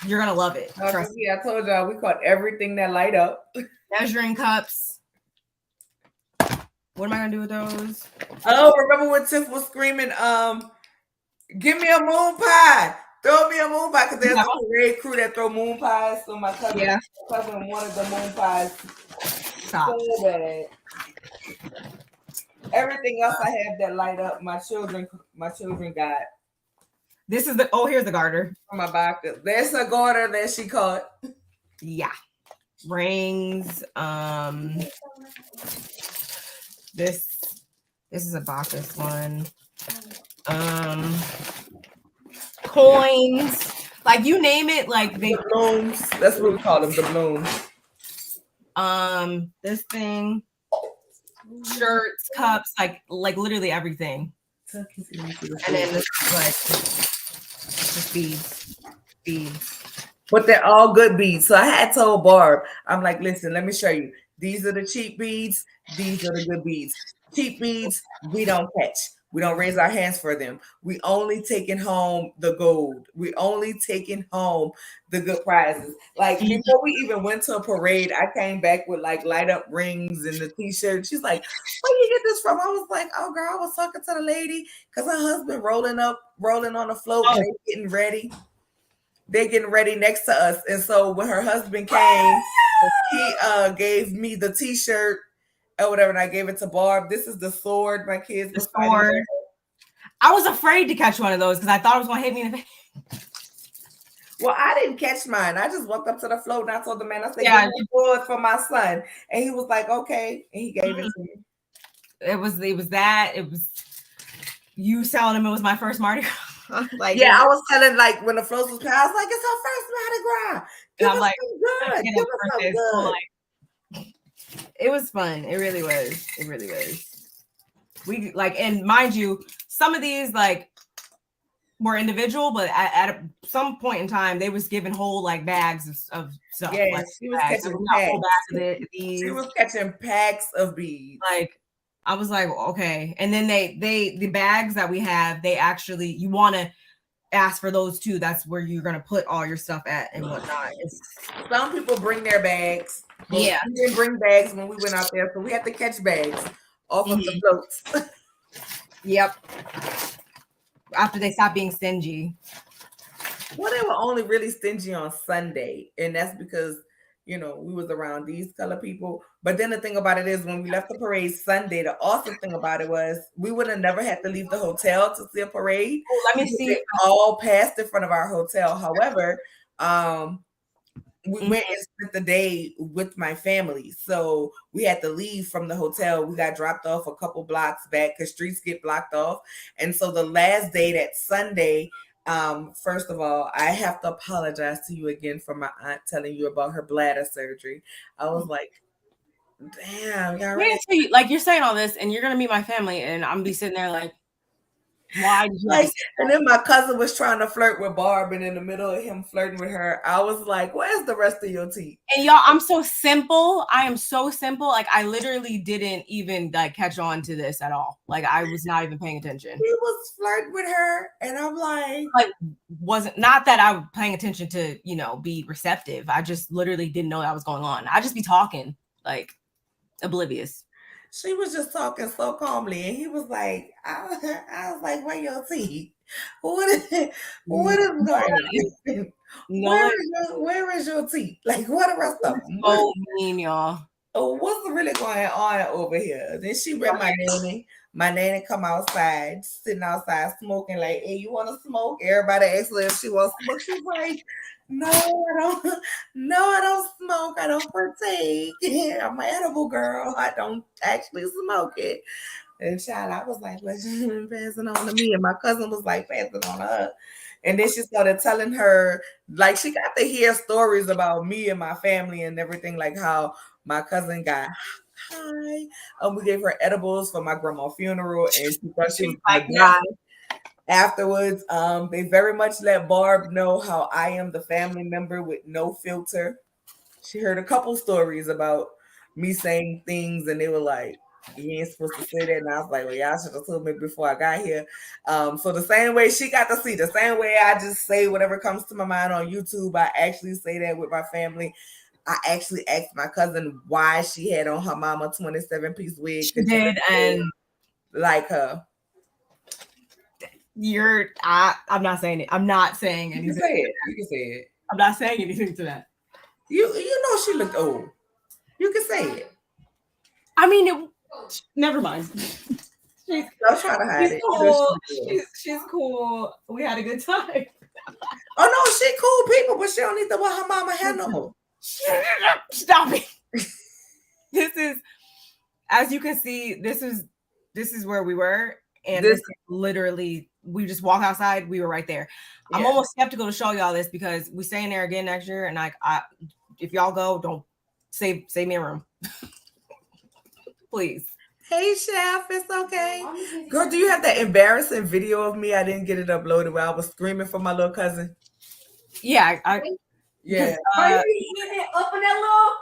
You're going to love it. Trust me.
I told y'all we caught everything that light up.
Measuring cups. What am I gonna do with those?
Oh, remember when Tiff was screaming, give me a moon pie. Throw me a moon pie. Because there's a parade crew that throw moon pies. So my cousin wanted the moon pies so bad. Everything else I have that light up, my children got
This is here's the garter.
from my back. There's a garter that she caught.
Yeah. Rings. This is a Bacchus one. Coins. Like you name it, like they
Blooms. That's what we call them, the blooms.
This thing, shirts, cups, like literally everything. And then this is like just beads.
But they're all good beads. So I had told Barb, I'm like, listen, let me show you. These are the cheap beads. These are the good beads. Cheap beads, we don't catch. We don't raise our hands for them. We only taking home the gold. We only taking home the good prizes. Like before we even went to a parade, I came back with like light up rings and the t-shirt. She's like, where you get this from? I was like, oh girl, I was talking to the lady because her husband rolling on the float.
Oh.
They getting ready. They're getting ready next to us. And so when her husband came, he gave me the t-shirt or whatever, and I gave it to Barb. This is the sword my kids were fighting.
I was afraid to catch one of those because I thought it was going to hit me in the face.
Well, I didn't catch mine. I just walked up to the float and I told the man, I said,
yeah,
give me a sword for my son. And he was like, okay. And he gave it to me.
It was that. It was you telling him it was my first Mardi Gras.
Like, yeah, I was telling, like, when the floats was passed, I was like, it's our first Mardi Gras. Give us
like,
some good. Give us some good.
Like, it was fun. It really was. It really was. We like, and mind you, some of these like were individual, but at some point in time, they was given whole like bags of stuff.
Yeah,
like,
she was catching packs. She was catching packs of beads.
Like, I was like, okay. And then the bags that we have, they actually, you want to ask for those too. That's where you're gonna put all your stuff at and whatnot.
Some people bring their bags.
Yeah,
we didn't bring bags when we went out there, so we had to catch bags off of the floats.
Yep. After they stopped being stingy.
Well, they were only really stingy on Sunday, and that's because we was around these color people. But then the thing about it is, when we left the parade Sunday, the awesome thing about it was we would have never had to leave the hotel to see a parade.
Oh, let me see.
They all passed in front of our hotel. However, we went and spent the day with my family. So we had to leave from the hotel. We got dropped off a couple blocks back because streets get blocked off. And so the last day, that Sunday, first of all, I have to apologize to you again for my aunt telling you about her bladder surgery. I was like, damn, y'all
right. Like, you're saying all this and you're going to meet my family and I'm going to be sitting there like, why did you
like, and then my cousin was trying to flirt with Barb, and in the middle of him flirting with her, I was like, where's the rest of your teeth?
And y'all, I'm so simple. I am so simple. Like, I literally didn't even like catch on to this at all. Like, I was not even paying attention.
He was flirting with her, and I'm like
wasn't not that I was paying attention to, be receptive. I just literally didn't know that was going on. I just be talking, like, oblivious.
She was just talking so calmly, and he was like, I was like, where your teeth? What is going on? Where is your teeth? Like, what the rest of them?
Oh, mean, y'all.
Oh, what's really going on over here? Then she read my nanny. My nanny come outside, sitting outside smoking, like, hey, you want to smoke? Everybody asked her if she wants to smoke. She's like, no, I don't. No, I don't smoke. I don't partake. I'm an edible girl. I don't actually smoke it. And child, I was like, well, she been passing on to me. And my cousin was like, passing on her. And then she started telling her, like, she got to hear stories about me and my family and everything, like how my cousin got high. We gave her edibles for my grandma's funeral, and she thought she was going to die. Afterwards, they very much let Barb know how I am the family member with no filter. She heard a couple stories about me saying things, and they were like, you ain't supposed to say that. And I was like, well, y'all should have told me before I got here. So the same way she got to see, the same way I just say whatever comes to my mind on YouTube, I actually say that with my family. I actually asked my cousin why she had on her mama 27-piece wig.
She did, and
like her.
I'm not saying it. I'm not saying anything.
You can say it. You can say it.
I'm not saying anything to that.
You know she looked old. You can say it.
I mean, Never mind.
Don't try to hide
She's
it.
cool. She's cool. We had a good time.
Oh no, she cool people, but she don't need to wear her mama hair no more.
Stop it. This is, as you can see, this is where we were, and this literally, we just walk outside. We were right there. Yeah. I'm almost skeptical to show y'all this because we stay in there again next year, and like, if y'all go, don't save me a room, please.
Hey, Chef, it's okay. Girl, do you have that embarrassing video of me? I didn't get it uploaded where I was screaming for my little cousin.
Yeah,
yeah.
Are you getting up in that little?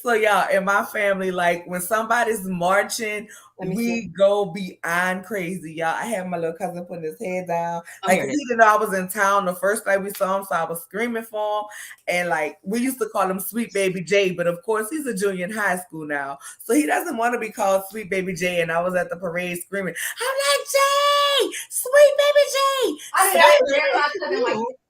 So y'all, in my family, like when somebody's marching, we go beyond crazy, y'all. I had my little cousin putting his head down. Like he didn't know I was in town the first night we saw him, so I was screaming for him. And like we used to call him Sweet Baby J, but of course he's a junior in high school now, so he doesn't want to be called Sweet Baby J. And I was at the parade screaming, "I'm like J, Sweet Baby J."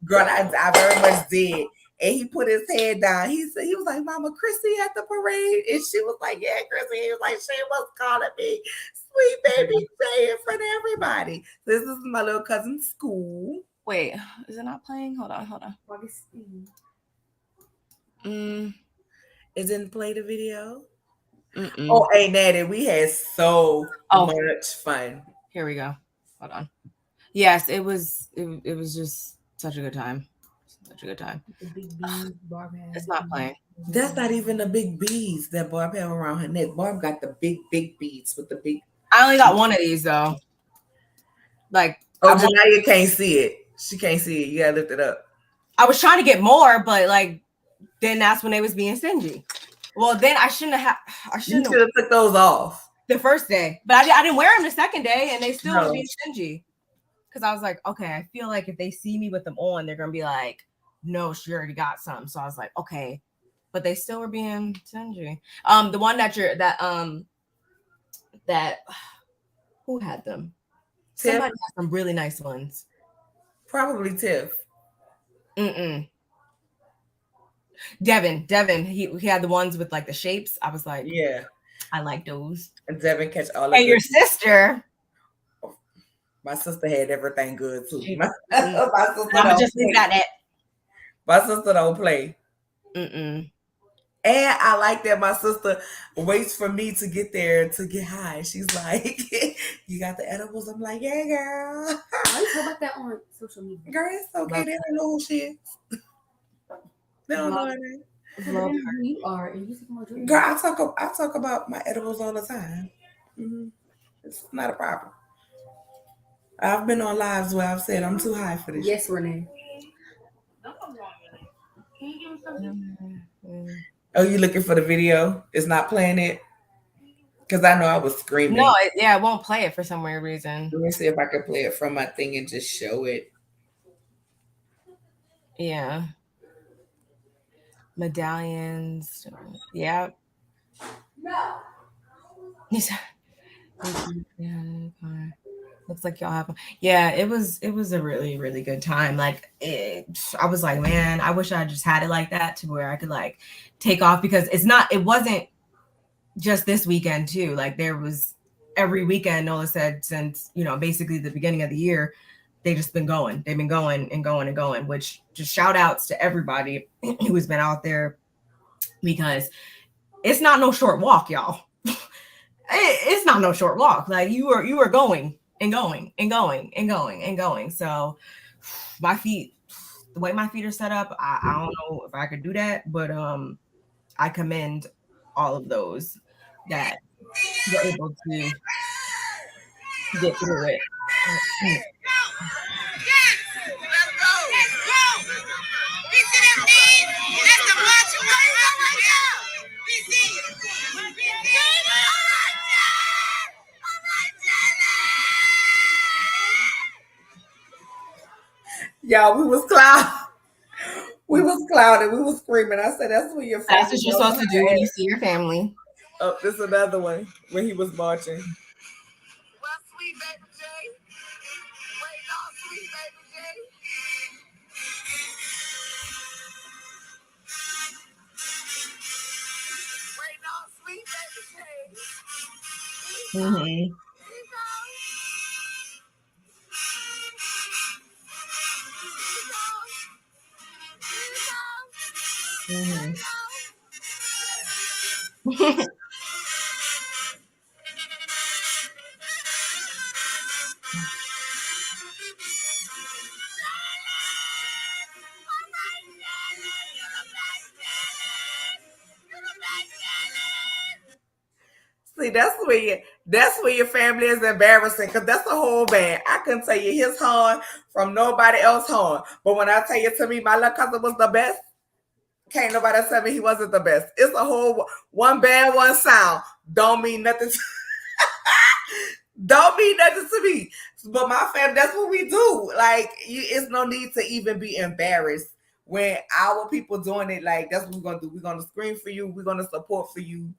Girl, I very much did. And he put his head down. He was like, "Mama, Chrissy at the parade," and she was like, "Yeah, Chrissy." He was like, "She was calling me Sweet Baby J in front of everybody." This is my little cousin's school.
Wait, is it not playing? Hold on.
It didn't play the video. Oh, hey Natty, we had so much fun.
Here we go. Hold on. Yes, it was just such a good time. Such a good time.
The big beans Barb has.
It's not playing.
That's not even the big beads that Barb had around her neck. Barb got the big beads with the big.
I only got one of these though. Like,
Janaya can't see it. She can't see it. You gotta lift it up.
I was trying to get more, but like, then that's when they was being stingy. Well, then I shouldn't have. You should have
took those off
the first day, but I didn't wear them the second day, and they still were being stingy. Because I was like, okay, I feel like if they see me with them on, they're gonna be like, "No, she already got some." So I was like, okay, but they still were being stingy. The one that who had them?
Tiff?
Somebody had some really nice ones.
Probably Tiff.
Devin, he had the ones with like the shapes. I was like,
yeah,
I like those.
And Devin catch all of
and your sister.
My sister had everything good too. My sister don't play. And I like that my sister waits for me to get there to get high. She's like, "You got the edibles?" I'm like, "Yeah, girl."
Why you talk about that on social media?
Girl, it's okay. They don't know who she is. They don't know her name.
Love who you are, and you talk about your
girl. I talk about my edibles all the time. It's not a problem. I've been on lives where I've said I'm too high for this.
Yes, Renee.
Oh, you looking for the video? It's not playing it? Because I know I was screaming.
No, it won't play it for some weird reason.
Let me see if I can play it from my thing and just show it.
Yeah. Medallions. Yeah.
No.
Looks like y'all have. Yeah, it was a really, really good time. Like I was like, man, I wish I just had it like that to where I could like take off, because it wasn't just this weekend too. Like there was every weekend, Nola said, since basically the beginning of the year, they've been going and going and going, which just shout outs to everybody who's been out there, because it's not no short walk, y'all. It's not no short walk. Like you are going and going and going and going and going. So my feet, the way my feet are set up, I don't know if I could do that, but I commend all of those that were able to get through it.
Y'all, we was clouded. We was clouded. We was screaming. I said, "That's what you're."
That's what you're supposed to do when you see your family.
Oh, this is another one when he was marching.
Well, sweet baby J. Wait, no, sweet baby J. Wait, no, sweet baby J.
Mm-hmm. Mm-hmm.
See, that's where your family is embarrassing because that's a whole band. I couldn't tell you his horn from nobody else's horn. But when I tell you to me, my little cousin was the best, can't nobody tell me he wasn't the best. It's a whole one band, one sound. Don't mean nothing. Don't mean nothing to me. But my family, that's what we do. Like, it's no need to even be embarrassed when our people doing it. Like, that's what we're gonna do. We're gonna scream for you. We're gonna support for you.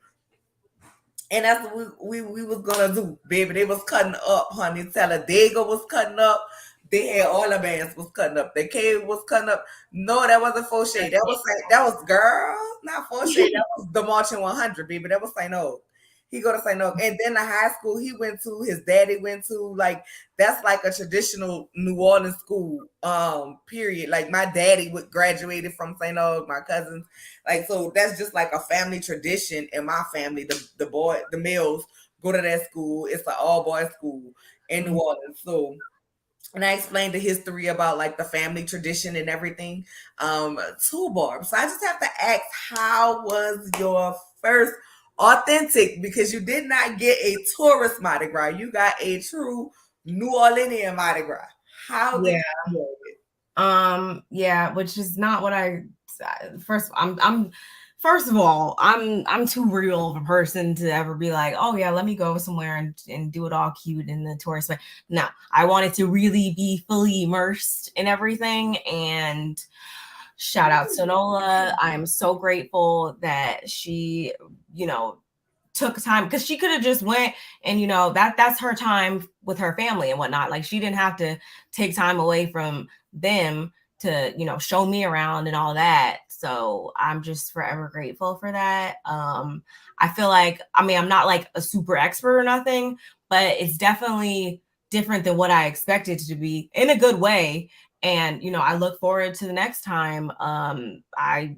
And that's what we was gonna do, baby. They was cutting up, honey. Talladega was cutting up. They had all the bands was cutting up. The cave was cutting up. No, that wasn't Fauché. That was girl, not Fauché. That was the Marching 100, baby. That was St. Oak. He go to St. Oak. And then the high school he went to, his daddy went to, like, that's like a traditional New Orleans school, period. Like, my daddy graduated from St. Oak, my cousins. Like, so that's just like a family tradition in my family. The males go to that school. It's an all boys school in New Orleans. So, and I explained the history about like the family tradition and everything to Barb. So I just have to ask, how was your first authentic? Because you did not get a tourist Mardi Gras. You got a true New Orleanian Mardi Gras. How did you do it?
Yeah, which is not what I first of all, I'm too real of a person to ever be like, oh yeah, let me go somewhere and do it all cute in the tourist way. No, I wanted to really be fully immersed in everything. And shout out to Nola. I am so grateful that she, took time, because she could have just went and that's her time with her family and whatnot. Like, she didn't have to take time away from them to show me around and all that. So I'm just forever grateful for that. I feel like, I'm not like a super expert or nothing, but it's definitely different than what I expected to be, in a good way. And I look forward to the next time. I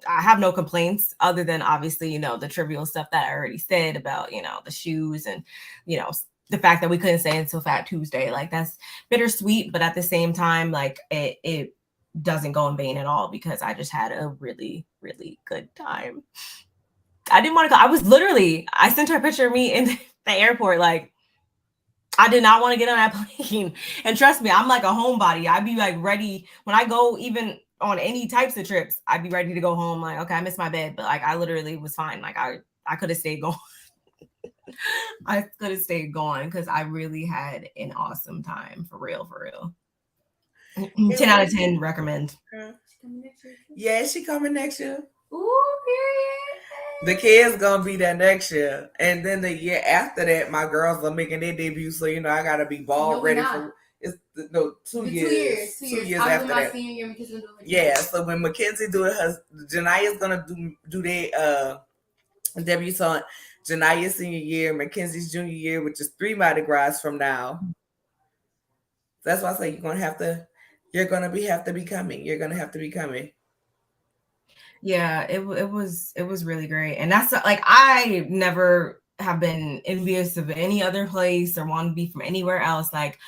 have no complaints, other than obviously, the trivial stuff that I already said about, the shoes and, the fact that we couldn't stay until Fat Tuesday. Like, that's bittersweet, but at the same time, like, it doesn't go in vain at all, because I just had a really, really good time. I didn't want to go. I sent her a picture of me in the airport. Like, I did not want to get on that plane. And trust me, I'm like a homebody. I'd be like ready when I go, even on any types of trips, I'd be ready to go home. Like, okay, I missed my bed, but like, I literally was fine. Like, I could have stayed going. I could have stayed going, because I really had an awesome time, for real. 10 out of 10 recommend.
Yeah, she coming next year.
Ooh, period.
The kids gonna be there next year, and then the year after that, my girls are making their debut. So I gotta be ball ready for. It's 2 years. 2 years after that. Yeah, so when Mackenzie do it, Jania's gonna do their debut on Jania's senior year, Mackenzie's junior year, which is 3 Mardi Gras from now. That's why I say you're gonna have to be coming. You're gonna have to be coming.
Yeah, it was really great. And that's like, I never have been envious of any other place or want to be from anywhere else. Like,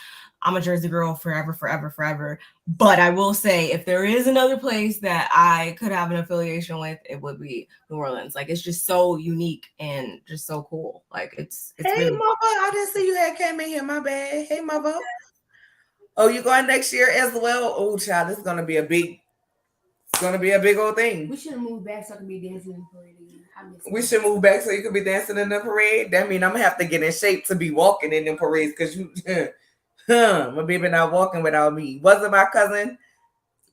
I'm a Jersey girl forever. But I will say, if there is another place that I could have an affiliation with, it would be New Orleans. Like, it's just so unique and just so cool. Like, it's
hey,
really...
mother, I didn't see you had came in here. My bad. Hey, mother. Oh, you going next year as well? Oh, child, this is gonna be a big old thing.
We should have moved back so I could be dancing in the parade again.
We should move back so you could be dancing in the parade. That means I'm gonna have to get in shape to be walking in the parades, because my baby not walking without me. Wasn't my cousin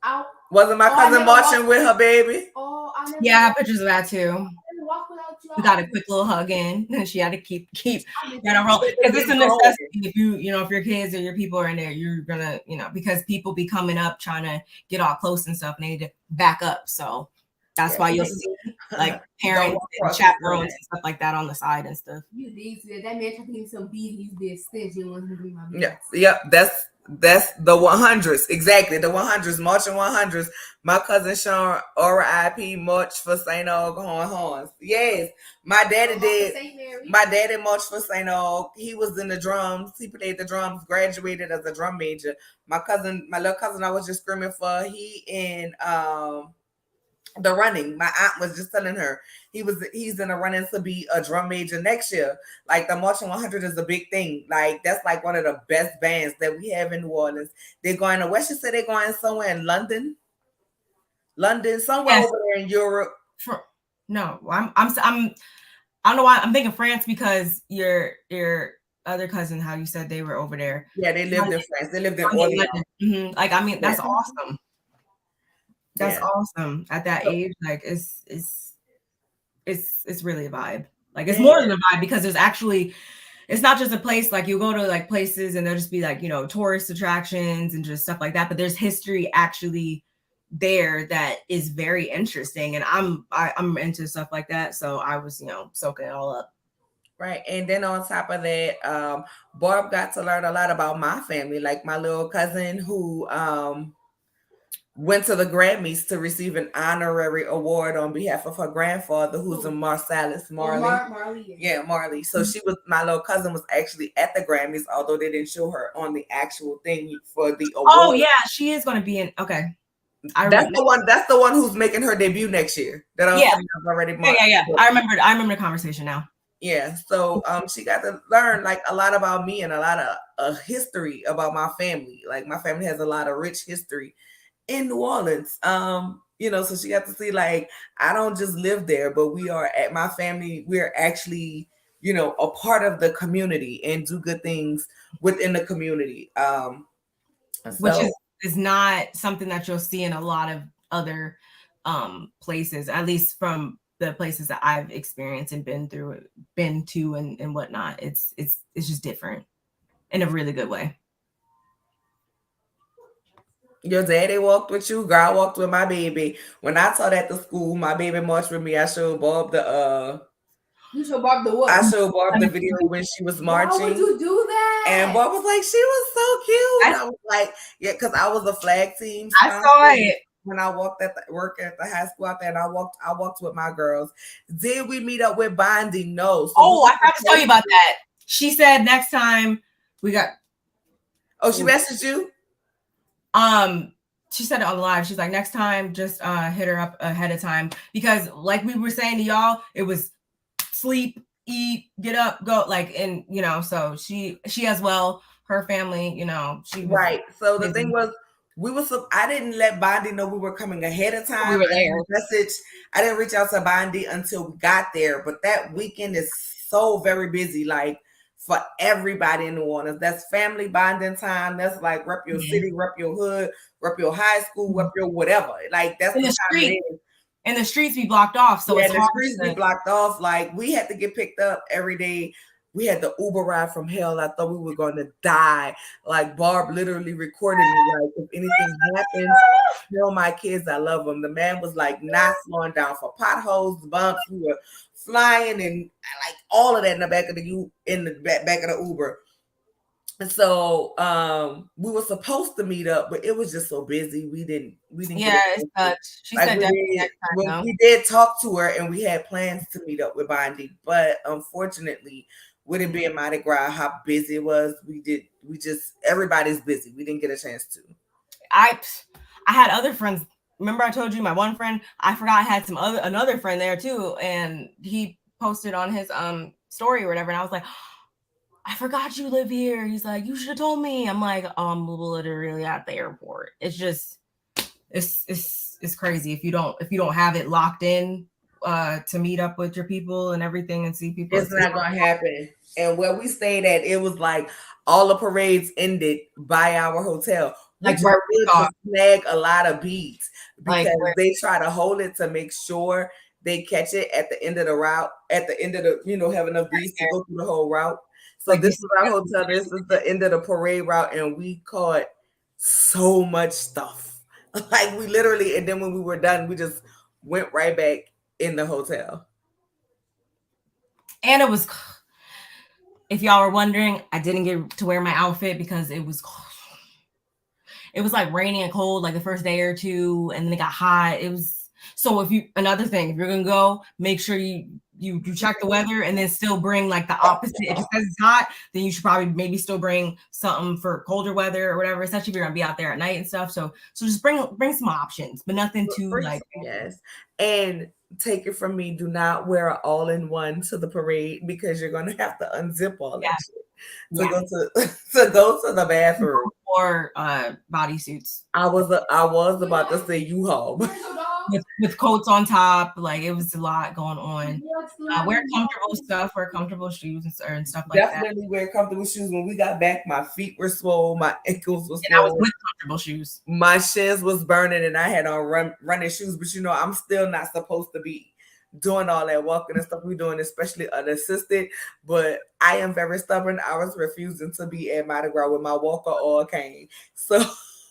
marching with her baby?
Oh,
I have pictures of that too. We got a quick little hug in, and she had to keep roll, because it's a necessity. If if your kids or your people are in there, you're gonna because people be coming up trying to get all close and stuff, and they need to back up. So that's why you'll see like
Don't
parents
walk
and
across this
chaperones
line.
and stuff like that on the side and stuff.
You did say that man tried to give me some beads and you did stitch. You want to be my beads.
Yep. That's the 100s. Exactly. The 100s, marching 100s. My cousin Sean, R.I.P. March for St. Aug Horns. Yes. My daddy did.
St. Mary.
My daddy marched for St. Aug. He was in the drums. He played the drums, graduated as a drum major. My little cousin I was just screaming for, he in the running. My aunt was just telling her he's in the running to be a drum major next year. Like the Marching 100 is a big thing. Like that's like one of the best bands that we have in New Orleans. They're going to West. She said they're going somewhere in London, somewhere
Yes.
over there in Europe.
No, I don't know why I'm thinking France because your other cousin, how you said they were over there.
Yeah, they lived in France. They lived in Orleans.
Mm-hmm. Like I mean, that's awesome. That's awesome at that age. Like it's really a vibe. Like it's more than a vibe because there's actually, it's not just a place. Like you go to like places and there'll just be like, you know, tourist attractions and just stuff like that. But there's history actually there that is very interesting. And I'm into stuff like that. So I was, you know, soaking it all up.
Right. And then on top of that, Barb got to learn a lot about my family, like my little cousin who went to the Grammys to receive an honorary award on behalf of her grandfather, who's a Marsalis Marley.
Marley.
Yeah, Marley. So my little cousin was actually at the Grammys, although they didn't show her on the actual thing for the award.
Oh yeah, she is going to be in. Okay,
that's the one who's making her debut next year. That I've already marked.
Yeah. I remember the conversation now.
Yeah, so she got to learn like a lot about me and a lot of history about my family. Like my family has a lot of rich history in New Orleans. You know, so she got to see like I don't just live there, but we are at my family. We're actually, you know, a part of the community and do good things within the community.
Which is not something that you'll see in a lot of other places, at least from the places that I've experienced and been to and whatnot. It's just different in a really good way.
Your daddy walked with you, girl. I walked with my baby. When I taught at the school, my baby marched with me. I showed Barb
You showed Barb the what?
I showed Barb the video when she was marching.
Why would you do that?
And Barb was like, she was so cute. I was like, yeah, because I was a flag team.
I saw it.
When I work at the high school out there, and I walked with my girls. Did we meet up with Bondi? No. So
I forgot to tell you about that. She said next time we got.
Oh, she messaged you?
She said it on the live. She's like, next time, just hit her up ahead of time because, like we were saying to y'all, it was sleep, eat, get up, go. Like, and you know, so she as well, her family, you know, she was
right. So the thing was. I didn't let Bondi know we were coming ahead of time.
We were there.
I didn't reach out to Bondi until we got there. But that weekend is so very busy, like for everybody in New Orleans. That's family bonding time. That's like rep your city, rep your hood, rep your high school, rep your whatever. Like that's the time it is.
And the streets be blocked off. So it's
the streets be blocked off. Like we had to get picked up every day. We had the Uber ride from hell. I thought we were going to die. Like Barb literally recorded me. Like if anything happens, tell my kids I love them. The man was like not slowing down for potholes, bumps. We were flying and like all of that in the back of the Uber. And so we were supposed to meet up, but it was just so busy. We didn't.
Yeah, it's such. She said
we did talk to her, and we had plans to meet up with Bondi, but unfortunately, with it being Mardi Gras, how busy it was, everybody's busy. We didn't get a chance to.
I had other friends. Remember I told you my one friend, I forgot I had another friend there too. And he posted on his story or whatever. And I was like, I forgot you live here. He's like, you should have told me. I'm like, I'm literally at the airport. It's just, it's crazy if you don't have it locked in to meet up with your people and everything and see people.
It's not gonna happen. And where we stayed at, it was like all the parades ended by our hotel.
Like where we
snag a lot of beats because they try to hold it to make sure they catch it at the end of the route, at the end of the, have enough beats to go through the whole route. So this is our hotel. This is the end of the parade route, and we caught so much stuff. Like we literally, and then when we were done, we just went right back in the hotel.
And it was, if y'all were wondering, I didn't get to wear my outfit because it was like raining and cold like the first day or two, and then it got hot. It was, so if another thing, if you're gonna go, make sure you check the weather and then still bring like the opposite. If it says it's hot, then you should probably maybe still bring something for colder weather or whatever, especially if you're gonna be out there at night and stuff. So just bring some options, but nothing too like.
Yes. And take it from me, do not wear an all-in-one to the parade because you're gonna have to unzip all that shit to go to the bathroom.
Or bodysuits.
I was about to say U-Haul.
With coats on top, like it was a lot going on. Wear comfortable stuff, wear comfortable shoes and stuff like that.
Definitely wear comfortable shoes. When we got back, my feet were swole, my ankles was
and I was
swole.
with comfortable shoes.
My shins was burning, and I had on running shoes. But I'm still not supposed to be doing all that walking and stuff we're doing, especially unassisted. But I am very stubborn. I was refusing to be at Mardi Gras with my walker or cane. So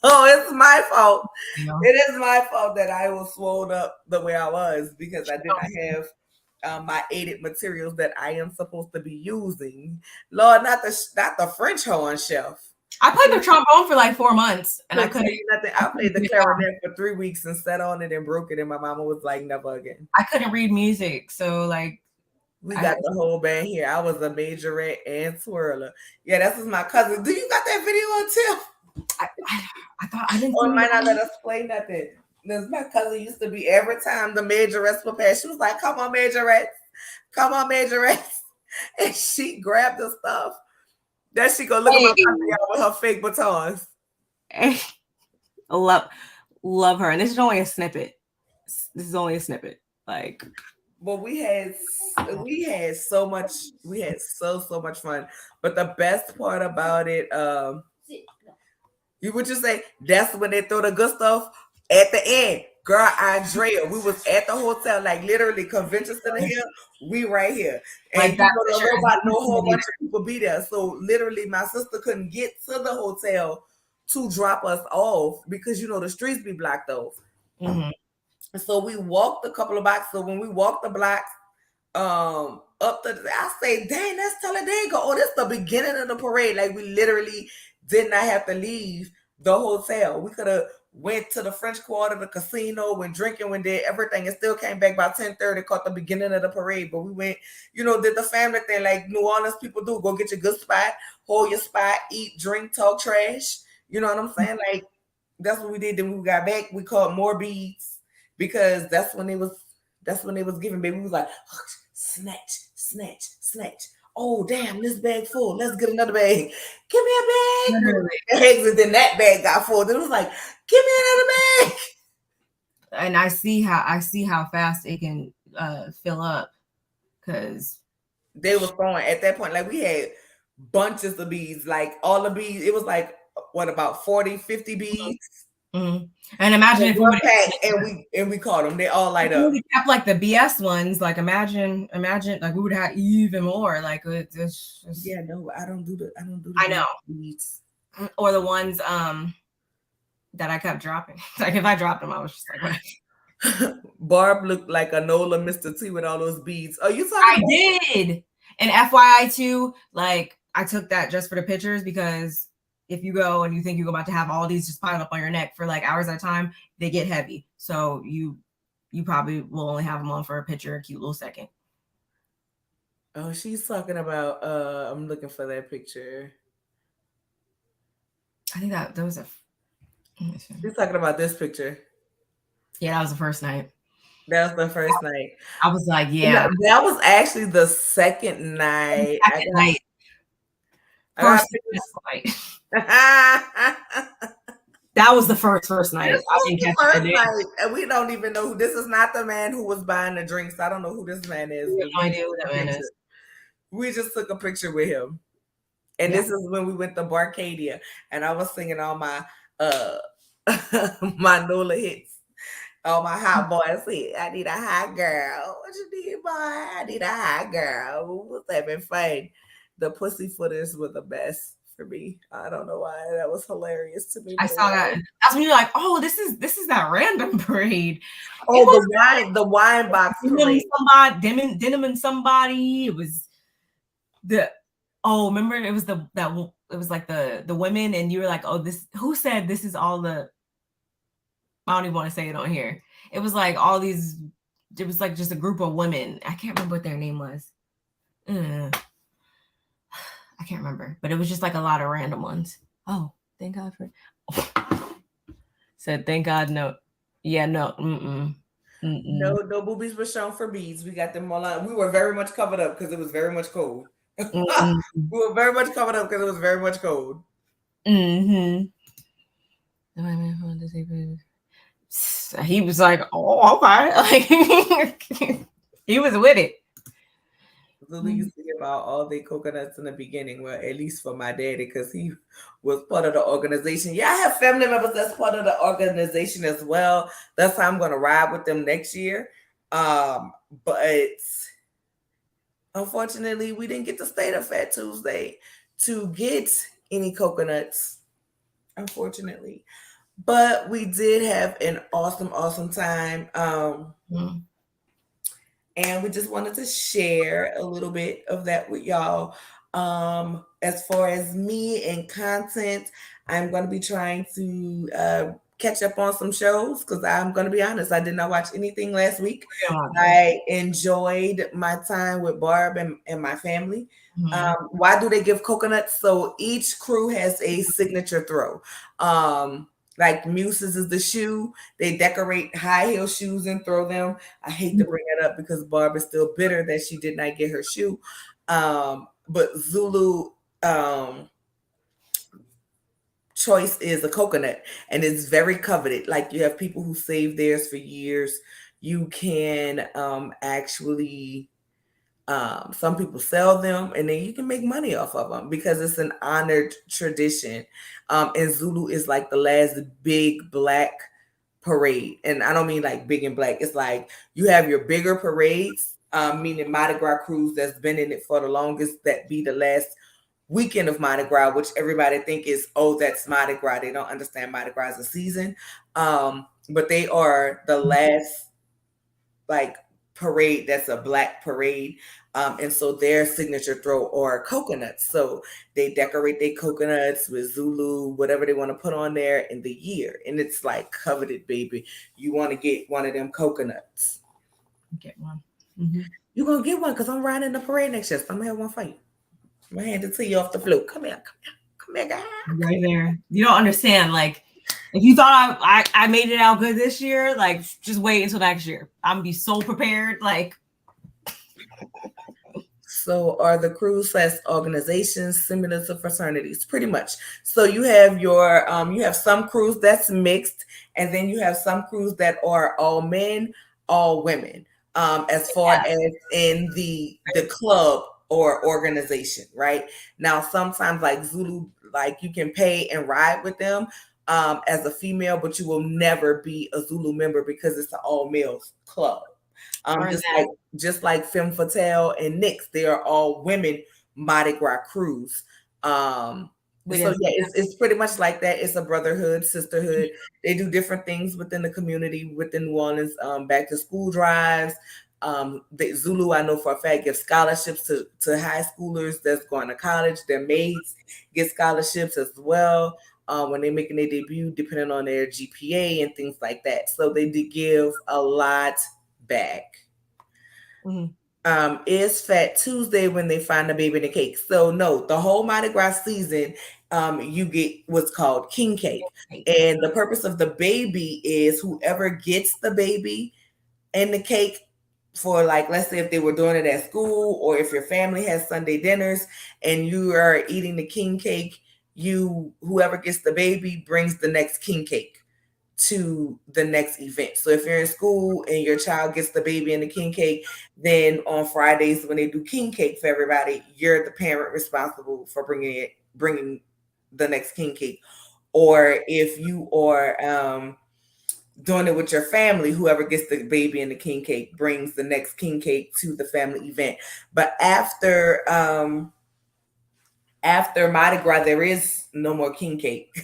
it's my fault. Yeah. It is my fault that I was swole up the way I was because I did not have my aided materials that I am supposed to be using. Lord, not the French horn, chef.
I played the trombone for like 4 months and I couldn't
nothing. I played the clarinet for 3 weeks and sat on it and broke it, and my mama was like, never again.
I couldn't read music, so like
we got the whole band here. I was a majorette and twirler. Yeah, that's my cousin. Do you got that video on Tim?
I thought I didn't.
Or might not let us play nothing. Because my cousin used to be every time the majorettes would pass, she was like, "Come on, majorettes, come on, majorettes," and she grabbed the stuff. Then she go look at my cousin with her fake batons.
Love her, and this is only a snippet. This is only a snippet. Like,
well, we had so much. We had so much fun. But the best part about it, you would just say that's when they throw the good stuff at the end. Girl, Andrea, we was at the hotel, like literally convention center here. We right here, and like no whole bunch of people be there. So literally, my sister couldn't get to the hotel to drop us off because the streets be blocked off. Mm-hmm. So we walked a couple of blocks. So when we walked the blocks, up to I say, dang, that's Talladega. Oh, this the beginning of the parade. Like we literally did not have to leave the hotel. We could have went to the French Quarter, the casino, went drinking, went did everything, and still came back by 10:30, caught the beginning of the parade. But we went, did the family thing like New Orleans people do. Go get your good spot, hold your spot, eat, drink, talk trash. You know what I'm saying? Like that's what we did. Then we got back, we caught more beads because that's when they was giving baby. We was like, snatch, snatch, snatch. Oh, damn, this bag full. Let's get another bag. Give me a bag. And then that bag got full. Then it was like, give me another bag.
And I see how fast it can fill up because
they were throwing at that point. Like we had bunches of beads, like all the beads. It was like, what, about 40, 50 beads?
Mm-hmm. And imagine if we would
and we caught them. They all light up.
We kept like the BS ones. Like imagine like we would have even more. Like it's just
yeah. No, I don't do the.
I know
beads
or the ones that I kept dropping. Like if I dropped them, I was just like, what?
Barb looked like a Nola Mr. T with all those beads. Oh, you talking?
I did. And FYI too, like I took that just for the pictures because if you go and you think you're about to have all these just piled up on your neck for like hours at a time, they get heavy. So you probably will only have them on for a picture, a cute little second.
Oh, she's talking about, I'm looking for that picture.
I think that was
she's talking about this picture.
Yeah, that was the first night.
That was the first night.
I was like, yeah.
That was actually the second night.
First night. That was the first night. I didn't catch
first night. And we don't even know who this is. Not the man who was buying the drinks. I don't know who this man is.
We have no idea who that man is.
We just took a picture with him. And this is when we went to Barcadia. And I was singing all my my Nola hits. All my hot boys hit. I need a hot girl. What you need, boy? I need a hot girl. We was having fun. The pussy footers were the best for me. I don't know why. That was hilarious to me.
I saw that. That's when you're like, oh, this is that random parade.
Oh, the wine box parade.
Denim and somebody. It was remember it was it was like the women, and you were like, oh, who said this is all the, I don't even want to say it on here. It was like all these, it was like just a group of women. I can't remember what their name was. I can't remember, but it was just like a lot of random ones. Oh, thank God for said thank God no. Yeah, no.
No boobies were shown for beads. We got them all on. We were very much covered up because it was very much cold. We were very much covered up because it was very much cold.
He was like, oh, okay. Like he was with it.
Lily used to give out all the coconuts in the beginning. Well, at least for my daddy, because he was part of the organization. Yeah, I have family members that's part of the organization as well. That's how I'm going to ride with them next year. But unfortunately, we didn't get to stay to Fat Tuesday to get any coconuts, unfortunately. But we did have an awesome time. And we just wanted to share a little bit of that with y'all. As far as me and content, I'm going to be trying to catch up on some shows because I'm going to be honest, I did not watch anything last week. I enjoyed my time with Barb and my family. Why do they give coconuts? So each crew has a signature throw. Like Muse's is the shoe. They decorate high heel shoes and throw them. I hate to bring that up because Barb is still bitter that she did not get her shoe. But Zulu choice is a coconut, and it's very coveted. Like you have people who save theirs for years. You can actually some people sell them and then you can make money off of them because it's an honored tradition. And Zulu is like the last big black parade. And I don't mean like big and black. It's like you have your bigger parades, meaning Mardi Gras crews that's been in it for the longest, that be the last weekend of Mardi Gras, which everybody think is, oh, that's Mardi Gras. They don't understand Mardi Gras as a season. But they are the last like parade that's a black parade. And so their signature throw are coconuts. So they decorate their coconuts with Zulu, whatever they want to put on there in the year. And it's like coveted, baby. You want to get one of them coconuts.
Get one.
You're going to get one because I'm riding the parade next year. So I'm going to have one for you. I'm going to hand it to you off the floor. Come here, guys.
Right there. You don't understand. Like, if you thought I made it out good this year, like, just wait until next year. I'm going to be so prepared. Like,
so are the crews / organizations similar to fraternities? Pretty much. So you have your you have some crews that's mixed, and then you have some crews that are all men, all women. As far as in the club or organization, right? Now sometimes like Zulu, like you can pay and ride with them as a female, but you will never be a Zulu member because it's an all males club. Just like Femme Fatale and Nyx, they are all women Mardi Gras crews. So yeah, it's pretty much like that. It's a brotherhood, sisterhood. They do different things within the community, within New Orleans, back to school drives. The Zulu, I know for a fact, give scholarships to high schoolers that's going to college. Their maids get scholarships as well when they're making their debut, depending on their GPA and things like that. So they did give a lot back. Is Fat Tuesday when they find the baby in the cake? So no, the whole Mardi Gras season, you get what's called king cake, and the purpose of the baby is whoever gets the baby in the cake. For like, let's say if they were doing it at school, or if your family has Sunday dinners and you are eating the king cake, whoever gets the baby brings the next king cake to the next event. So if you're in school and your child gets the baby and the king cake, then on Fridays when they do king cake for everybody, you're the parent responsible for bringing the next king cake. Or if you are doing it with your family, whoever gets the baby and the king cake brings the next king cake to the family event. But after After Mardi Gras, there is no more king cake.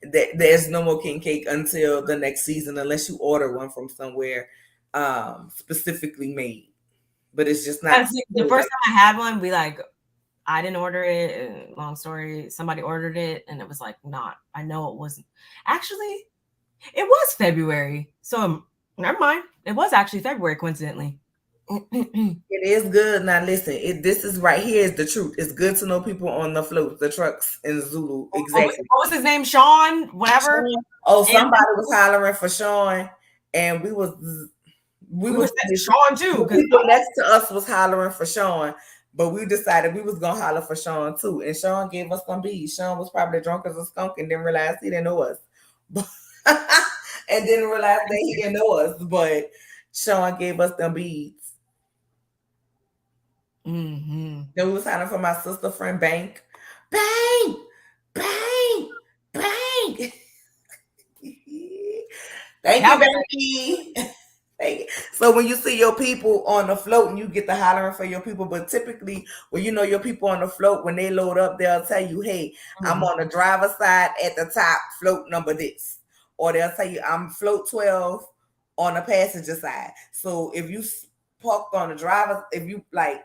There's no more king cake until the next season, unless you order one from somewhere specifically made. But it's just not.
That's the first time I had one. I didn't order it. Long story, somebody ordered it, and it was like not. I know it wasn't. Actually, it was February, so never mind. It was actually February, coincidentally.
It is good. Now listen, this is right here is the truth. It's good to know people on the floats, the trucks in Zulu. Exactly.
What was his name? Sean, whatever.
Oh, somebody was hollering for Sean, and we was
Sean too.
The people next to us was hollering for Sean, but we decided we was gonna holler for Sean too. And Sean gave us some beads. Sean was probably drunk as a skunk and didn't realize he didn't know us. And didn't realize that he didn't know us, but Sean gave us them beads.
Mm-hmm.
Then we was hollering for my sister friend Bank. Bang! Bang! Bang! Thank you, Banky. So when you see your people on the float and you get the hollering for your people, but typically when you know your people on the float, when they load up, they'll tell you, hey, I'm on the driver's side at the top, float number this. Or they'll tell you, I'm float 12 on the passenger side. So if you parked on the driver's, if you like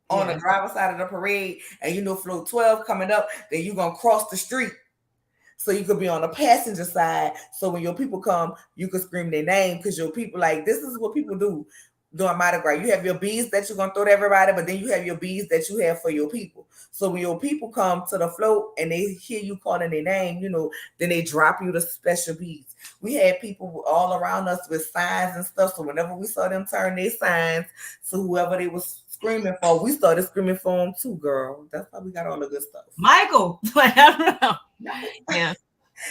on the driver's side of the parade and you know float 12 coming up, then you're going to cross the street. So you could be on the passenger side. So when your people come, you could scream their name because your people like this is what people do during Mardi Gras. You have your beads that you're gonna throw to everybody, but then you have your beads that you have for your people. So when your people come to the float and they hear you calling their name, you know, then they drop you the special beads. We had people all around us with signs and stuff. So whenever we saw them turn their signs to whoever they was screaming for, we started screaming for them too, girl. That's why we got all the good stuff.
Michael, I don't know. Yeah.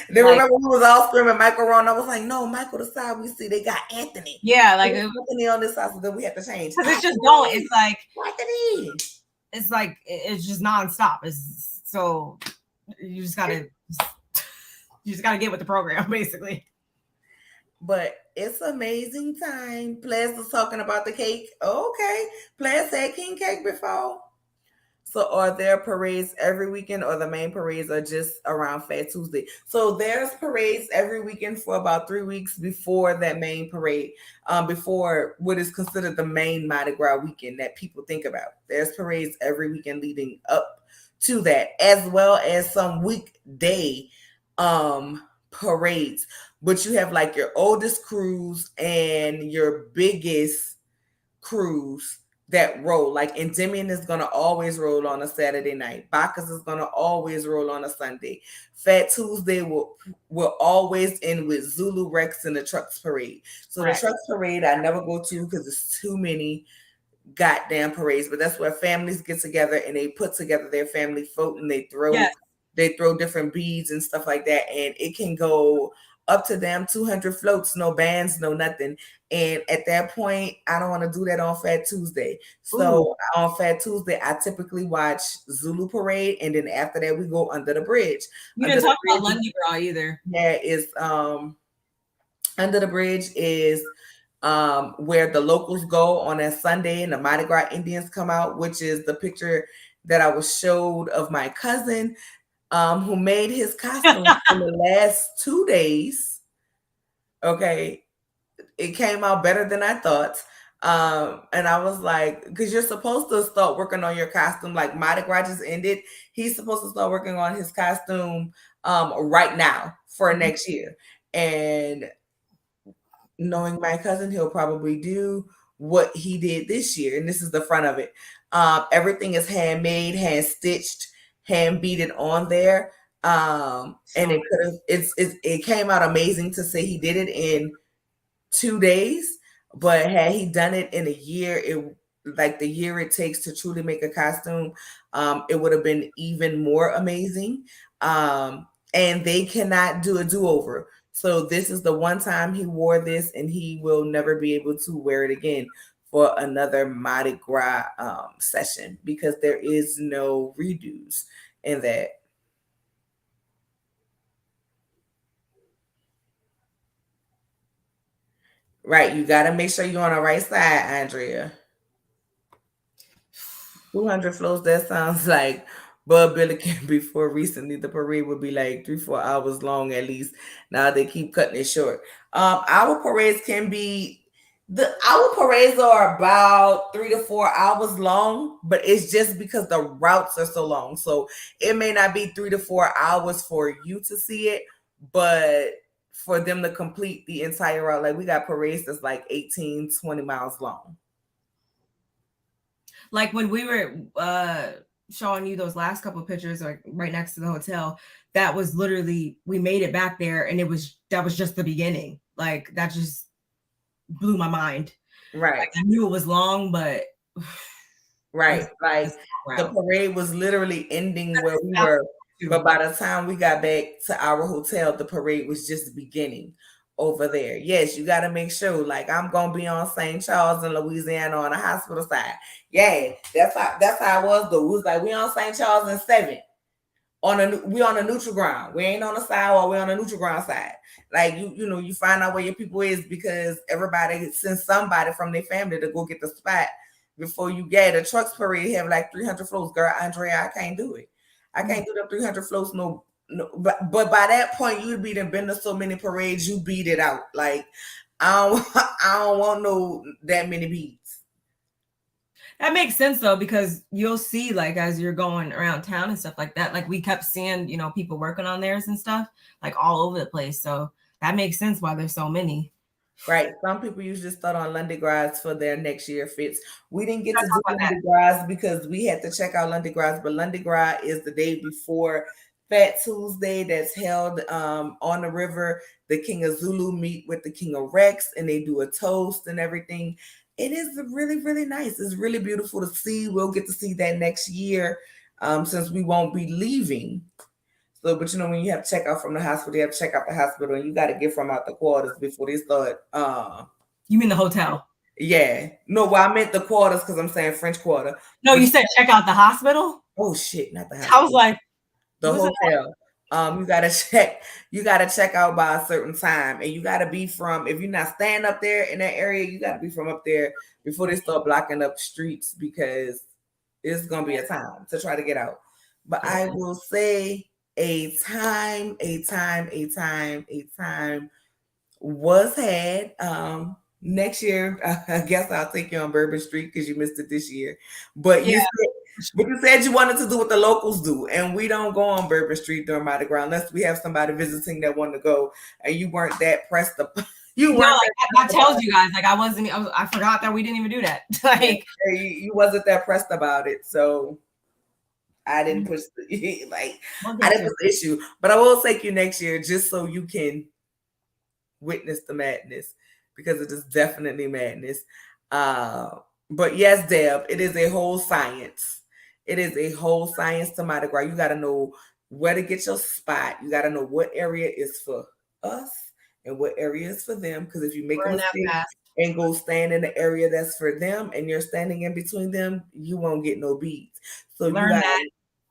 Then remember we was all screaming Michael Ron. I was like, no, Michael, the side we see, they got Anthony.
Yeah, like
Anthony on this side, so then we had to change.
Because it's just going. It's like
Anthony.
It's like it's just nonstop. It's so you just gotta get with the program, basically.
But it's amazing time. Players was talking about the cake. Okay. Players had king cake before. So are there parades every weekend or the main parades are just around Fat Tuesday? So there's parades every weekend for about 3 weeks before that main parade, before what is considered the main Mardi Gras weekend that people think about. There's parades every weekend leading up to that, as well as some weekday parades. But you have like your oldest crews and your biggest crews that roll. Like Endymion is gonna always roll on a Saturday night. Bacchus is gonna always roll on a Sunday. Fat Tuesday will always end with Zulu Rex and the Trucks Parade. So the Trucks Parade I never go to because it's too many goddamn parades. But that's where families get together and they put together their family float and they throw different beads and stuff like that. And it can go up to damn 200 floats, no bands, no nothing. And at that point, I don't want to do that on Fat Tuesday. So on Fat Tuesday, I typically watch Zulu Parade, and then after that, we go under the bridge.
You didn't talk about Mardi Gras either.
Yeah, is under the bridge is where the locals go on a Sunday, and the Mardi Gras Indians come out, which is the picture that I was showed of my cousin. Who made his costume in the last 2 days. Okay. It came out better than I thought. And I was like, because you're supposed to start working on your costume. Like Mardi Gras just ended. He's supposed to start working on his costume right now for next year. And knowing my cousin, he'll probably do what he did this year. And this is the front of it. Everything is handmade, hand stitched, hand beaded on there. And it came out amazing to say he did it in 2 days, but had he done it in a year, the year it takes to truly make a costume, it would have been even more amazing. And they cannot do a do-over. So this is the one time he wore this, and he will never be able to wear it again for another Mardi Gras session because there is no redos in that. Right, you got to make sure you're on the right side, Andrea. 200 flows, that sounds like Bud Billiken before recently, the parade would be like 3, 4 hours long at least. Now they keep cutting it short. Our parades can be our parades are about 3 to 4 hours long, but it's just because the routes are so long. So it may not be 3 to 4 hours for you to see it, but for them to complete the entire route, like we got parades that's like 18, 20 miles long.
Like when we were showing you those last couple of pictures, like right next to the hotel, that was literally, we made it back there, and that was just the beginning. Like that just blew my mind.
Right.
Like, I knew it was long, but
right. Like the parade was literally ending where we were. But by the time we got back to our hotel, the parade was just beginning over there. Yes, you got to make sure. Like I'm gonna be on St. Charles in Louisiana on the hospital side. Yeah, that's how it was. Though it was like we on St. Charles and 7 we on a neutral ground. We ain't on the sidewalk. We on a neutral ground side. Like you find out where your people is because everybody sends somebody from their family to go get the spot before you get the trucks parade have like 300 floats. Girl, Andrea, I can't do it. I can't do the 300 floats. No, but by that point you'd be been to so many parades, you beat it out. Like I don't want no that many beats.
That makes sense though, because you'll see like as you're going around town and stuff like that, like we kept seeing, people working on theirs and stuff like all over the place. So that makes sense why there's so many.
Right. Some people usually start on London Gras for their next year fits. We didn't get to do London Gras because we had to check out London Gras, but London Gras is the day before Fat Tuesday that's held on the river. The King of Zulu meet with the King of Rex and they do a toast and everything. It is really, really nice. It's really beautiful to see. We'll get to see that next year since we won't be leaving. So, but when you have to check out from the hospital, you have to check out the hospital, and you got to get from out the quarters before they start.
You mean the hotel?
Yeah. No, well, I meant the quarters because I'm saying French Quarter.
No, you said check out the hospital?
Oh shit, not the hospital.
I was like,
the hotel. You gotta check. You gotta check out by a certain time, and you gotta be from. If you're not staying up there in that area, you gotta be from up there before they start blocking up streets because it's gonna be a time to try to get out. But I will say a time was had. Next year, I guess I'll take you on Bourbon Street because you missed it this year. But you said you wanted to do what the locals do, and we don't go on Bourbon Street during Mardi Gras unless we have somebody visiting that wanted to go, and you weren't that pressed up.
I told you guys, like I forgot that we didn't even do that. Like
you wasn't that pressed about it, so I didn't push I didn't push the issue. But I will take you next year just so you can witness the madness because it is definitely madness. But yes, Deb, it is a whole science. It is a whole science to Mardi Gras. You got to know where to get your spot. You got to know what area is for us and what area is for them. Because if you make a mistake and go stand in the area that's for them and you're standing in between them, you won't get no beats. So you got,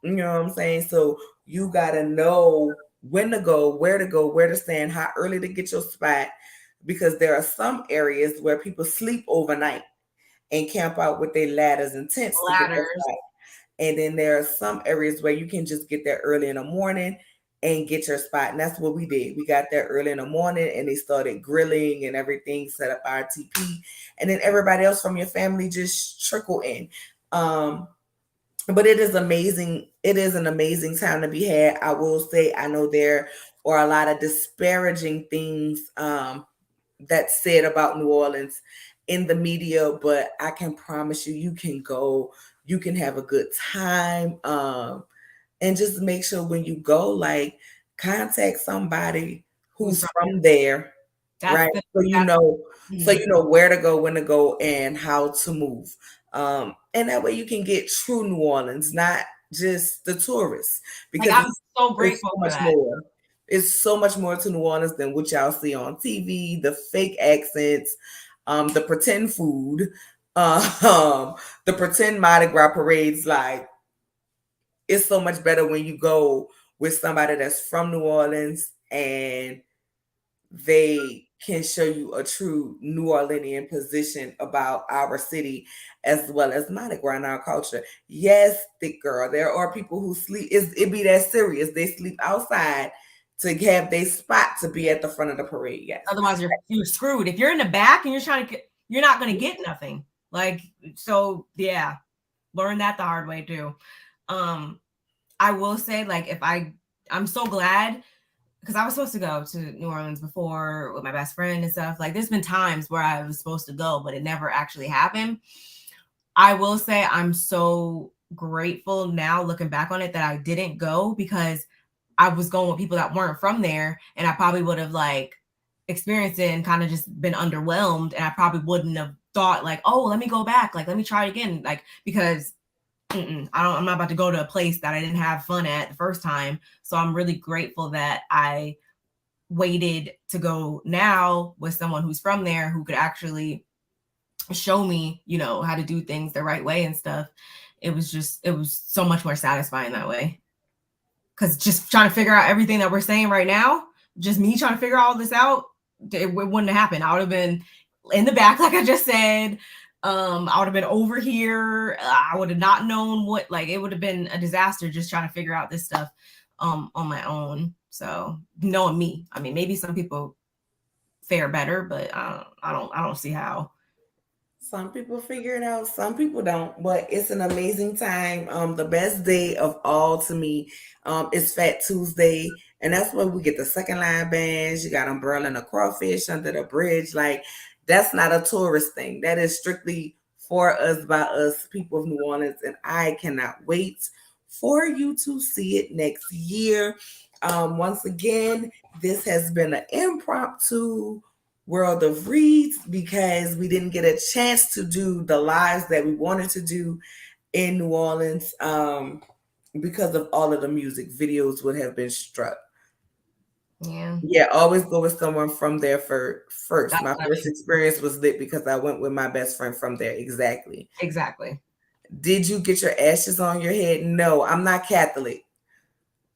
you know what I'm saying? So you got to know when to go, where to stand, how early to get your spot. Because there are some areas where people sleep overnight and camp out with their ladders and tents. And then there are some areas where you can just get there early in the morning and get your spot. And that's what we did. We got there early in the morning and they started grilling and everything, set up our TP. And then everybody else from your family just trickle in. But it is amazing. It is an amazing time to be had. I will say, I know there are a lot of disparaging things that's said about New Orleans in the media, but I can promise you, you can go, you can have a good time. And just make sure when you go, like contact somebody who's from there, right? So you know where to go, when to go, and how to move. And that way you can get true New Orleans, not just the tourists. Because
I'm so grateful
for that. More. It's so much more to New Orleans than what y'all see on TV, the fake accents, the pretend food, the pretend Mardi Gras parades. Like, it's so much better when you go with somebody that's from New Orleans and they can show you a true New Orleanian position about our city as well as Mardi Gras and our culture. Yes, thick girl, there are people who sleep, it be that serious. They sleep outside to have their spot to be at the front of the parade. Yes.
Otherwise, you're screwed. If you're in the back and you're trying to get, you're not going to get nothing. Like, so yeah, learn that the hard way too. I will say, like, I'm so glad, because I was supposed to go to New Orleans before with my best friend and stuff. Like, there's been times where I was supposed to go, but it never actually happened. I will say I'm so grateful now looking back on it that I didn't go, because I was going with people that weren't from there, and I probably would have like experienced it and kind of just been underwhelmed, and I probably wouldn't have thought like, oh, let me go back, like let me try it again, like, because I'm not about to go to a place that I didn't have fun at the first time. So I'm really grateful that I waited to go now with someone who's from there, who could actually show me, you know, how to do things the right way and stuff. It was so much more satisfying that way. Because just trying to figure out everything that we're saying right now, just me trying to figure all this out, it wouldn't have happened. I would have been in the back, like I just said. I would have been over here. I would have not known what, like, it would have been a disaster just trying to figure out this stuff on my own. So knowing me, I mean, maybe some people fare better, but I don't see how.
Some people figure it out, some people don't, but it's an amazing time. The best day of all to me is Fat Tuesday, and that's when we get the second line bands. You got umbrella and a crawfish under the bridge. Like, that's not a tourist thing. That is strictly for us, by us, people of New Orleans, and I cannot wait for you to see it next year. Once again, this has been an impromptu World of Reads, because we didn't get a chance to do the lives that we wanted to do in New Orleans, because of all of the music videos would have been struck. Yeah, always go with someone from there first. My first experience was lit because I went with my best friend from there. Exactly. Did you get your ashes on your head? No, I'm not Catholic.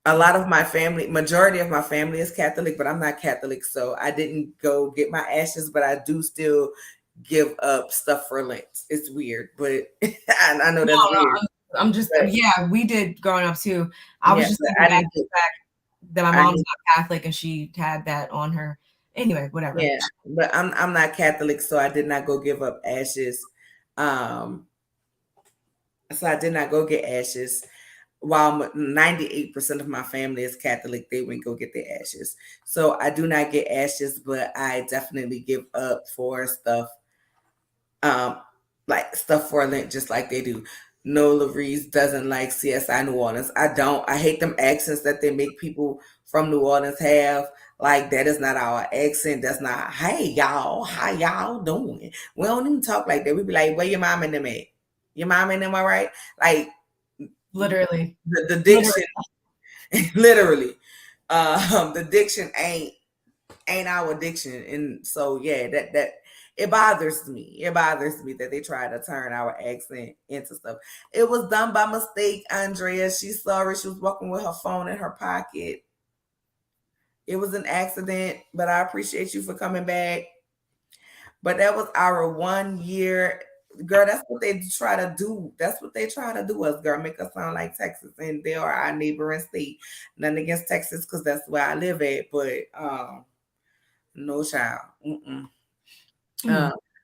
A lot of my family, majority of my family is Catholic, but I'm not Catholic, so I didn't go get my ashes, but I do still give up stuff for Lent. It's weird, but I know that's weird.
I'm just, yeah, we did growing up too. I was just thinking about the fact that my mom's not Catholic and she had that on her. Anyway, whatever.
Yeah, but I'm not Catholic, so I did not go give up ashes. So I did not go get ashes. While 98% of my family is Catholic, they wouldn't go get their ashes. So I do not get ashes, but I definitely give up for stuff, like stuff for Lent, just like they do. Nola Reese doesn't like CSI New Orleans. I don't. I hate them accents that they make people from New Orleans have. Like, that is not our accent. That's not, hey y'all, how y'all doing? We don't even talk like that. We be like, where your mom and them at? Your mom and them all right? Like,
literally.
The diction, literally. The diction ain't our diction. And so yeah, that it bothers me. It bothers me that they try to turn our accent into stuff. It was done by mistake, Andrea. She's sorry. She was walking with her phone in her pocket. It was an accident, but I appreciate you for coming back. But that was our 1 year. Girl, that's what they try to do. That's what they try to do us, girl. Make us sound like Texas, and they are our neighboring state. Nothing against Texas, because that's where I live at, but no child.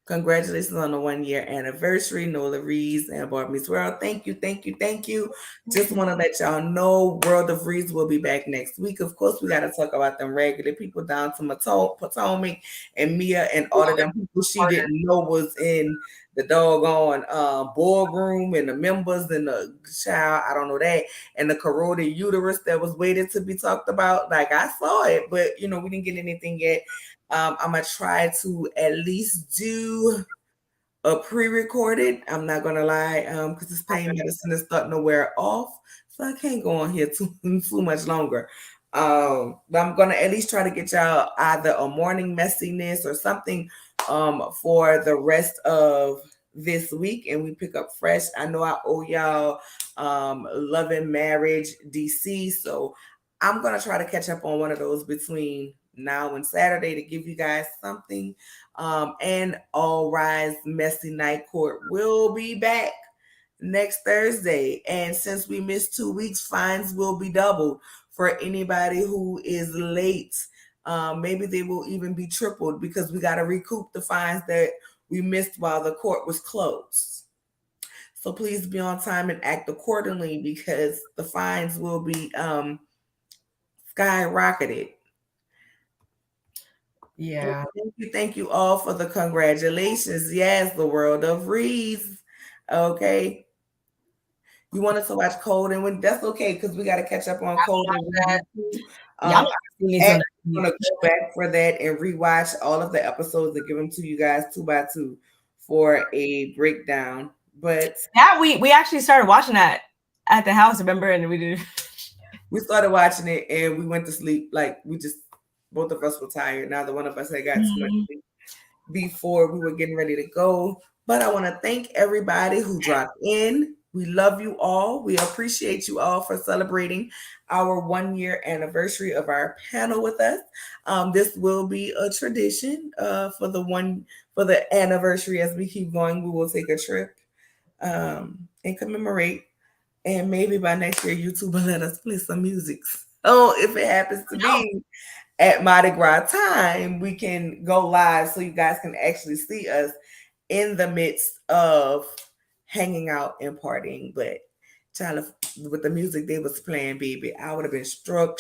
Congratulations on the 1 year anniversary, Nola Reese and Barb Meets World. Thank you, thank you, thank you. Just want to let y'all know World of Reese will be back next week. Of course, we got to talk about them regular people down to Potomac and Mia and all of them people she didn't know was in the doggone boardroom, and the members and the child, I don't know that, and the corroded uterus that was waited to be talked about. Like, I saw it, but we didn't get anything yet. I'm gonna try to at least do a pre-recorded. I'm not gonna lie, because this pain medicine is starting to wear off, so I can't go on here too much longer. But I'm gonna at least try to get y'all either a morning messiness or something for the rest of this week, and we pick up fresh. I know I owe y'all Love and Marriage DC, so I'm gonna try to catch up on one of those between now and Saturday to give you guys something. And All Rise Messy Night Court will be back next Thursday. And since we missed 2 weeks, fines will be doubled for anybody who is late. Maybe they will even be tripled because we got to recoup the fines that we missed while the court was closed. So please be on time and act accordingly because the fines will be skyrocketed.
Yeah.
Thank you all for the congratulations. Yes, the world of Reeds. Okay. You wanted to watch Cold and when that's okay because we got to catch up on Cold and
that.
I'm
Yeah,
gonna go back for that and rewatch all of the episodes and give them to you guys 2 by 2 for a breakdown. But
yeah, we actually started watching that at the house, remember? And
we started watching it and we went to sleep. Like we just both of us were tired. Neither one of us had got too much sleep before we were getting ready to go. But I want to thank everybody who dropped in. We love you all. We appreciate you all for celebrating our 1 year anniversary of our panel with us. This will be a tradition for the anniversary. As we keep going, we will take a trip and commemorate. And maybe by next year, YouTube will let us play some music. So if it happens to be at Mardi Gras time, we can go live so you guys can actually see us in the midst of hanging out and partying. But child, with the music they was playing, baby, I would have been struck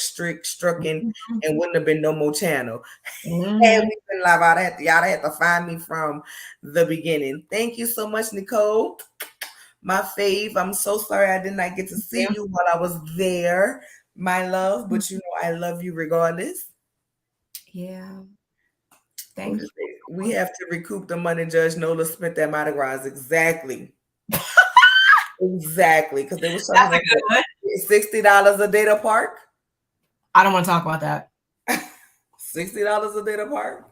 in, and wouldn't have been no more channel. And we've been live. Y'all had to find me from the beginning. Thank you so much, Nicole. My fave. I'm so sorry I did not get to see you while I was there, my love. But you know I love you regardless.
Yeah. Thank you.
We have to recoup the money Judge Nola spent at Mardi Gras. Exactly. Exactly. Because they were talking about $60 a day to park.
I don't want to talk about that.
$60 a day to park.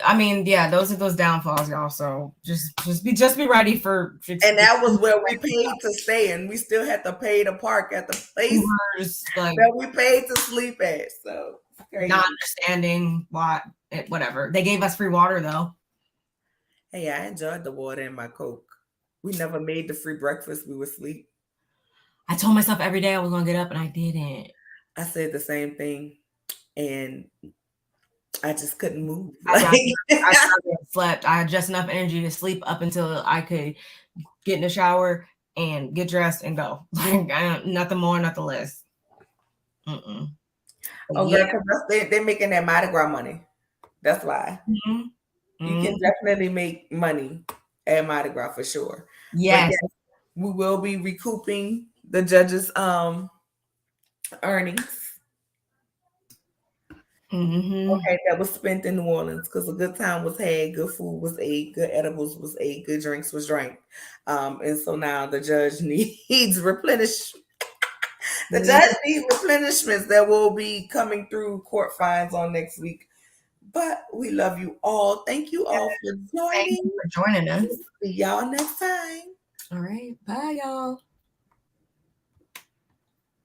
I mean, yeah, those are those downfalls, y'all. So just be ready for.
And that was where we paid to stay, and we still had to pay to park at the place that we paid to sleep at. So
not understanding whatever. They gave us free water though.
Hey, I enjoyed the water and my Coke. We never made the free breakfast. We were asleep.
I told myself every day I was gonna get up, and I didn't.
I said the same thing, and I just couldn't move.
I slept. I had just enough energy to sleep up until I could get in the shower and get dressed and go. Nothing more, nothing less.
Oh, yeah, because they're making that Mardi Gras money. That's why. You can definitely make money at Mardi Gras for sure.
Yes.
We will be recouping the judges' earnings. Okay, that was spent in New Orleans because a good time was had, good food was ate, good edibles was ate, good drinks was drank. And so now the judge needs replenishment. The judge needs replenishments that will be coming through court fines on next week. But we love you all. Thank you all for joining.
Thank you for joining us.
See y'all next time.
All right. Bye, y'all.